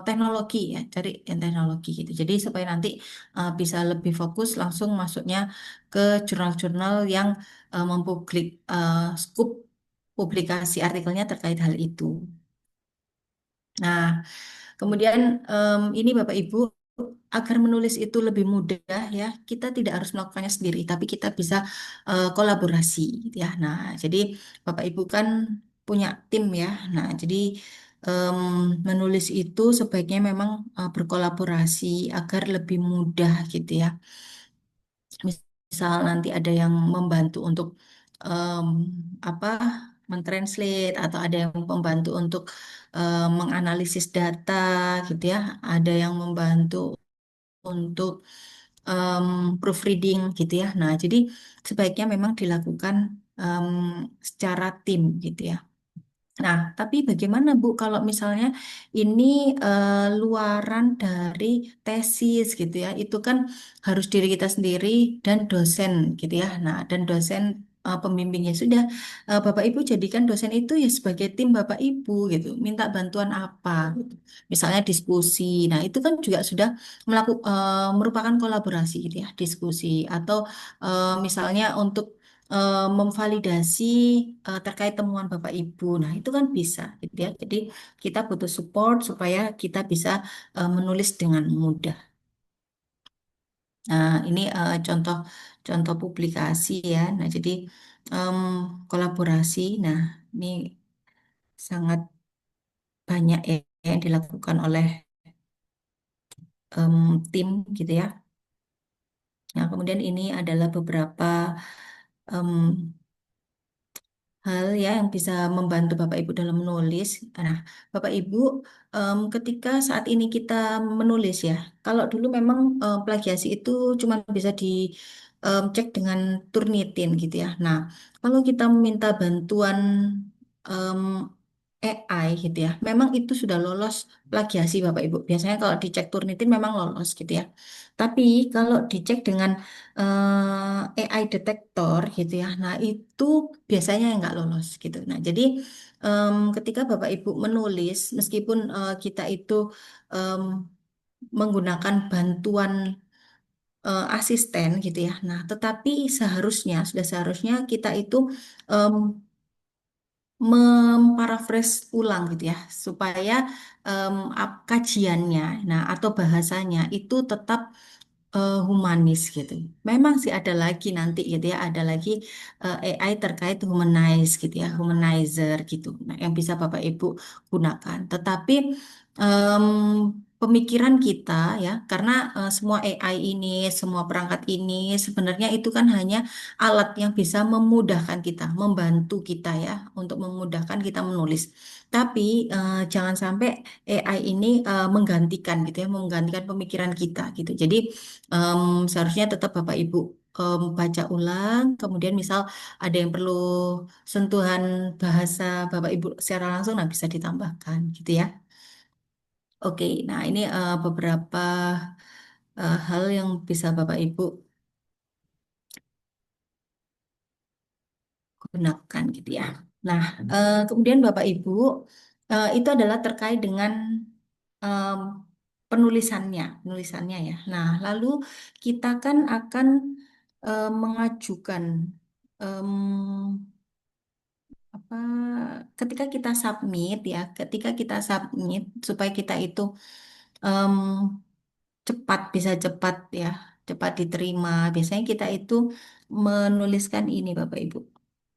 teknologi ya, cari yang teknologi gitu. Jadi supaya nanti bisa lebih fokus langsung masuknya ke jurnal-jurnal yang mempublik scoop publikasi artikelnya terkait hal itu. Nah, kemudian ini Bapak Ibu agar menulis itu lebih mudah ya, kita tidak harus melakukannya sendiri, tapi kita bisa kolaborasi gitu ya. Nah, jadi Bapak Ibu kan punya tim ya. Nah, jadi em, menulis itu sebaiknya memang berkolaborasi agar lebih mudah gitu ya. Misal nanti ada yang membantu untuk em, apa mentranslate atau ada yang membantu untuk menganalisis data gitu ya, ada yang membantu untuk em, proofreading gitu ya. Nah, jadi sebaiknya memang dilakukan em, secara tim gitu ya. Nah, tapi bagaimana Bu kalau misalnya ini luaran dari tesis gitu ya, itu kan harus diri kita sendiri dan dosen gitu ya. Nah, dan dosen pembimbingnya sudah, Bapak Ibu jadikan dosen itu ya sebagai tim Bapak Ibu gitu, minta bantuan apa gitu. Misalnya diskusi. Nah, itu kan juga sudah merupakan kolaborasi gitu ya, diskusi atau misalnya untuk memvalidasi terkait temuan Bapak Ibu. Nah, itu kan bisa gitu ya. Jadi kita butuh support supaya kita bisa menulis dengan mudah. Nah, ini contoh contoh publikasi ya. Nah, jadi em, kolaborasi. Nah, ini sangat banyak ya yang dilakukan oleh tim gitu ya. Nah, kemudian ini adalah beberapa em, hal ya yang bisa membantu Bapak Ibu dalam menulis. Nah, Bapak Ibu, ketika saat ini kita menulis ya, kalau dulu memang plagiasi itu cuma bisa dicek dengan Turnitin gitu ya. Nah, kalau kita meminta bantuan em, AI gitu ya, memang itu sudah lolos plagiasi Bapak Ibu. Biasanya kalau dicek Turnitin memang lolos gitu ya. Tapi kalau dicek dengan AI detektor gitu ya. Nah, itu biasanya yang nggak lolos gitu. Nah, jadi ketika Bapak Ibu menulis, meskipun kita itu em, menggunakan bantuan asisten gitu ya. Nah, tetapi sudah seharusnya kita itu em, memparafrases ulang gitu ya, supaya kajiannya, nah atau bahasanya itu tetap humanis gitu. Memang sih ada lagi nanti gitu ya, ada lagi AI terkait humanize gitu ya, humanizer gitu. Nah, yang bisa Bapak Ibu gunakan. Tetapi em, pemikiran kita ya, karena semua AI ini, semua perangkat ini sebenarnya itu kan hanya alat yang bisa memudahkan kita, membantu kita ya, untuk memudahkan kita menulis. Tapi jangan sampai AI ini menggantikan gitu ya, menggantikan pemikiran kita gitu. Jadi seharusnya tetap Bapak Ibu baca ulang, kemudian misal ada yang perlu sentuhan bahasa Bapak Ibu secara langsung, nah bisa ditambahkan gitu ya. Oke, nah ini beberapa hal yang bisa Bapak Ibu gunakan gitu ya. Nah, kemudian Bapak Ibu itu adalah terkait dengan em, penulisannya ya. Nah, lalu kita kan akan mengajukan em, apa ketika kita submit supaya kita itu em, bisa cepat ya, cepat diterima. Biasanya kita itu menuliskan ini Bapak Ibu,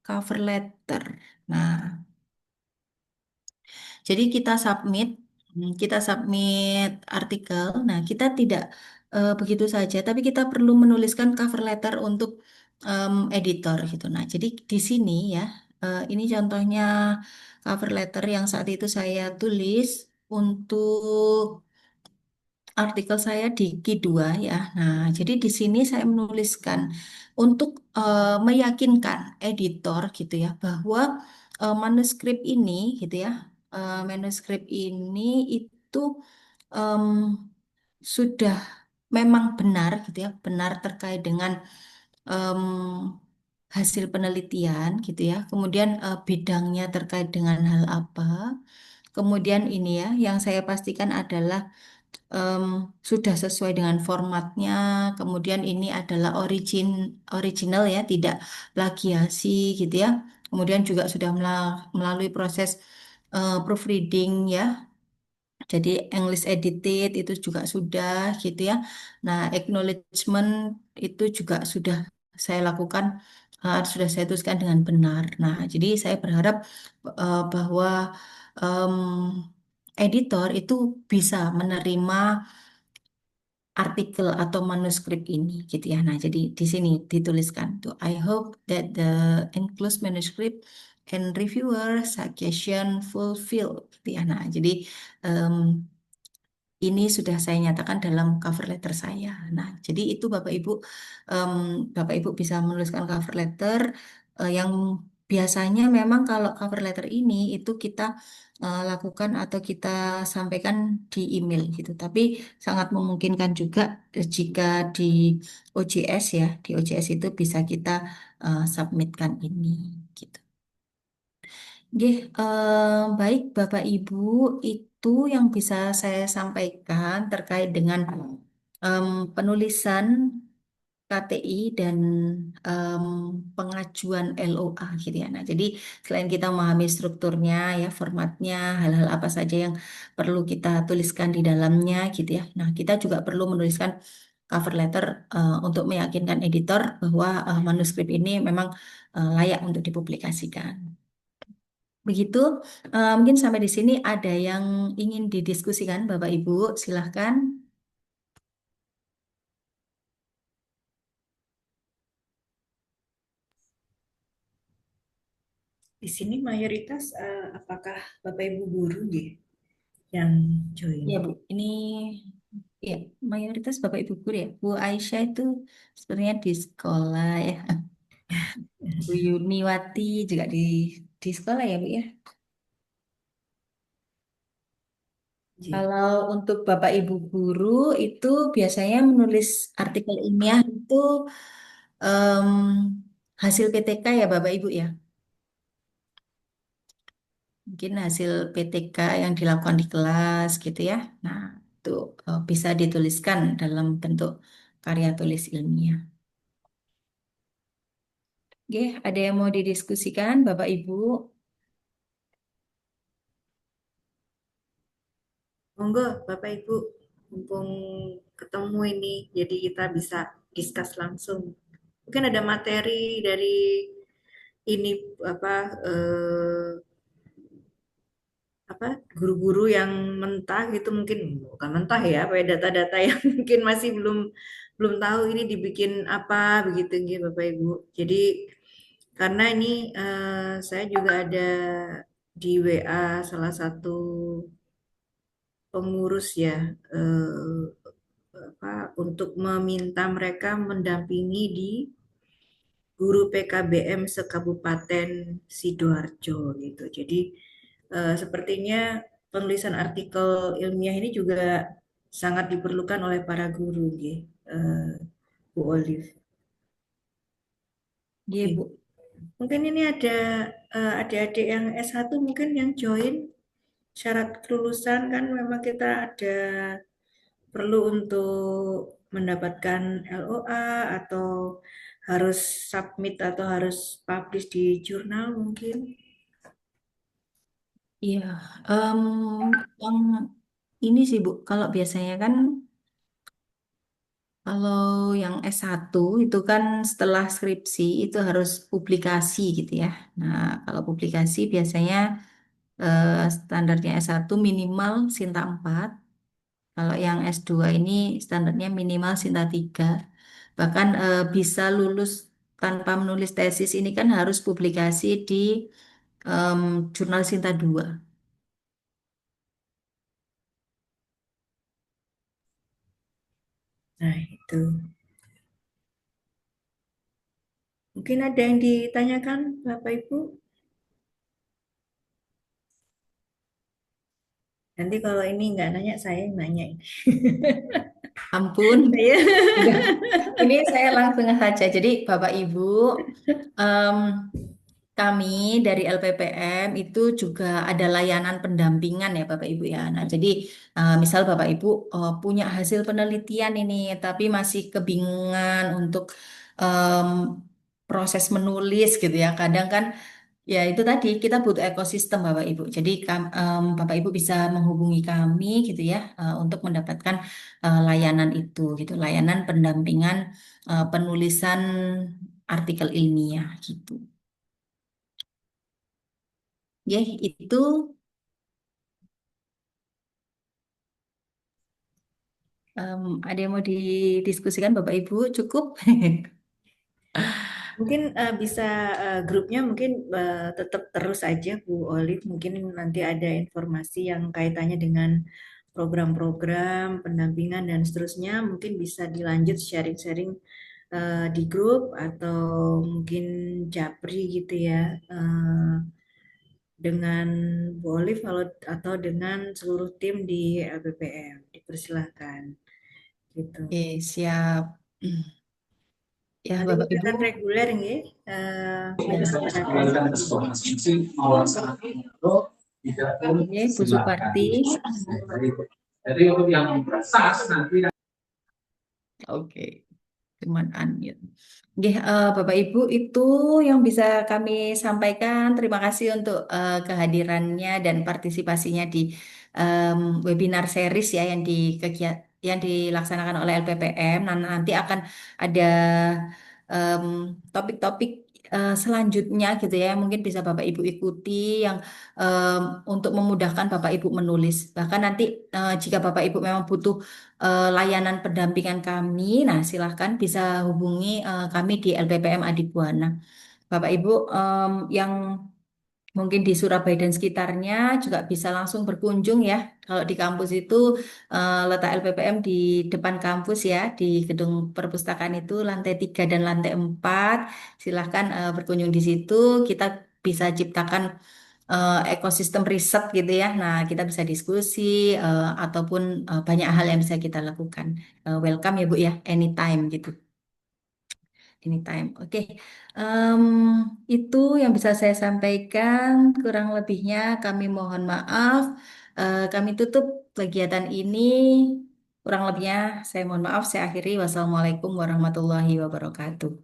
cover letter. Nah, jadi kita submit artikel. Nah, kita tidak begitu saja, tapi kita perlu menuliskan cover letter untuk editor gitu. Nah, jadi di sini ya, ini contohnya cover letter yang saat itu saya tulis untuk artikel saya di Q2 ya. Nah, jadi di sini saya menuliskan untuk meyakinkan editor gitu ya bahwa manuskrip ini gitu ya, manuskrip ini itu em, sudah memang benar gitu ya, benar terkait dengan em, hasil penelitian gitu ya. Kemudian bidangnya terkait dengan hal apa. Kemudian ini ya, yang saya pastikan adalah em, sudah sesuai dengan formatnya. Kemudian ini adalah original ya, tidak plagiasi gitu ya. Kemudian juga sudah melalui proses proofreading ya. Jadi English edited itu juga sudah gitu ya. Nah, acknowledgement itu juga sudah saya lakukan, sudah saya tuliskan dengan benar. Nah, jadi saya berharap bahwa em, editor itu bisa menerima artikel atau manuskrip ini gitu ya. Nah, jadi di sini dituliskan tuh I hope that the enclosed manuscript and reviewer suggestion fulfill gitu ya. Nah, jadi em, ini sudah saya nyatakan dalam cover letter saya. Nah, jadi itu Bapak Ibu, em, Bapak Ibu bisa menuliskan cover letter yang biasanya memang kalau cover letter ini itu kita lakukan atau kita sampaikan di email gitu. Tapi sangat memungkinkan juga jika di OJS ya, di OJS itu bisa kita submitkan ini gitu. Oke, baik Bapak Ibu, itu yang bisa saya sampaikan terkait dengan em, penulisan KTI dan em, pengajuan LOA gitu ya. Nah, jadi selain kita memahami strukturnya ya, formatnya, hal-hal apa saja yang perlu kita tuliskan di dalamnya gitu ya. Nah, kita juga perlu menuliskan cover letter untuk meyakinkan editor bahwa manuskrip ini memang layak untuk dipublikasikan. Begitu, mungkin sampai di sini ada yang ingin didiskusikan, Bapak Ibu, silahkan. Di sini mayoritas apakah Bapak Ibu guru nggih yang join? Ya, Bu, ini ya mayoritas Bapak Ibu guru ya. Bu Aisyah itu sebenarnya di sekolah ya. Bu Yuniwati juga di sekolah ya, Bu ya. Nggih. Kalau untuk Bapak Ibu guru itu biasanya menulis artikel ilmiah itu em, hasil PTK ya Bapak Ibu ya. Mungkin hasil PTK yang dilakukan di kelas gitu ya. Nah, itu bisa dituliskan dalam bentuk karya tulis ilmiah. Oke, ada yang mau didiskusikan, Bapak Ibu? Monggo Bapak Ibu, mumpung ketemu ini, jadi kita bisa discuss langsung. Mungkin ada materi dari ini apa apa guru-guru yang mentah gitu mungkin bukan mentah ya, apa ya, data-data yang mungkin masih belum belum tahu ini dibikin apa begitu gitu Bapak Ibu. Jadi karena ini saya juga ada di WA salah satu pengurus ya apa untuk meminta mereka mendampingi di guru PKBM sekabupaten Sidoarjo gitu. Jadi sepertinya penulisan artikel ilmiah ini juga sangat diperlukan oleh para guru, gitu, Bu Olive. Iya, Oke. Bu. Mungkin ini ada adik-adik yang S1 mungkin yang join syarat kelulusan kan memang kita ada perlu untuk mendapatkan LOA atau harus submit atau harus publish di jurnal mungkin. Iya, em, yang ini sih Bu, kalau biasanya kan kalau yang S1 itu kan setelah skripsi itu harus publikasi gitu ya. Nah, kalau publikasi biasanya standarnya S1 minimal Sinta 4. Kalau yang S2 ini standarnya minimal Sinta 3. Bahkan bisa lulus tanpa menulis tesis ini kan harus publikasi di em, jurnal Sinta 2. Nah, itu. Mungkin ada yang ditanyakan Bapak Ibu. Nanti kalau ini nggak nanya, saya yang nanya. Ampun, Saya. udah. Ini saya langsung saja. Jadi Bapak Ibu, em, kami dari LPPM itu juga ada layanan pendampingan ya Bapak Ibu ya. Nah, jadi misal Bapak Ibu punya hasil penelitian ini, tapi masih kebingungan untuk em, proses menulis gitu ya. Kadang kan ya itu tadi kita butuh ekosistem Bapak Ibu. Jadi Bapak Ibu bisa menghubungi kami gitu ya untuk mendapatkan layanan itu gitu, layanan pendampingan penulisan artikel ilmiah gitu. Ya, itu ada yang mau didiskusikan Bapak Ibu? Cukup? Mungkin bisa grupnya mungkin tetap terus aja Bu Olive. Mungkin nanti ada informasi yang kaitannya dengan program-program pendampingan dan seterusnya. Mungkin bisa dilanjut sharing-sharing di grup atau mungkin japri gitu ya, dengan Bu Olive atau dengan seluruh tim di LPPM. Dipersilahkan gitu. Oke, siap. Ya, Nanti Bapak kita Ibu. akan reguler nih, Ya. menyelenggarakan. Oke, Bu Suparti. Jadi untuk yang sas nanti. Oke, cuman unmute. Oke, Bapak Ibu, itu yang bisa kami sampaikan. Terima kasih untuk kehadirannya dan partisipasinya di webinar series ya yang yang dilaksanakan oleh LPPM. Nah, nanti akan ada em, topik-topik selanjutnya gitu ya, mungkin bisa Bapak Ibu ikuti yang em, untuk memudahkan Bapak Ibu menulis. Bahkan nanti jika Bapak Ibu memang butuh layanan pendampingan kami, nah silahkan bisa hubungi kami di LPPM Adibuana. Bapak Ibu yang mungkin di Surabaya dan sekitarnya juga bisa langsung berkunjung ya. Kalau di kampus itu letak LPPM di depan kampus ya, di gedung perpustakaan itu lantai 3 dan lantai 4. Silahkan berkunjung di situ. Kita bisa ciptakan ekosistem riset gitu ya. Nah, kita bisa diskusi ataupun banyak hal yang bisa kita lakukan. Welcome ya Bu ya, anytime gitu. Anytime. Oke. Em, itu yang bisa saya sampaikan. Kurang lebihnya kami mohon maaf. Kami tutup kegiatan ini. Kurang lebihnya saya mohon maaf. Saya akhiri. Wassalamualaikum warahmatullahi wabarakatuh.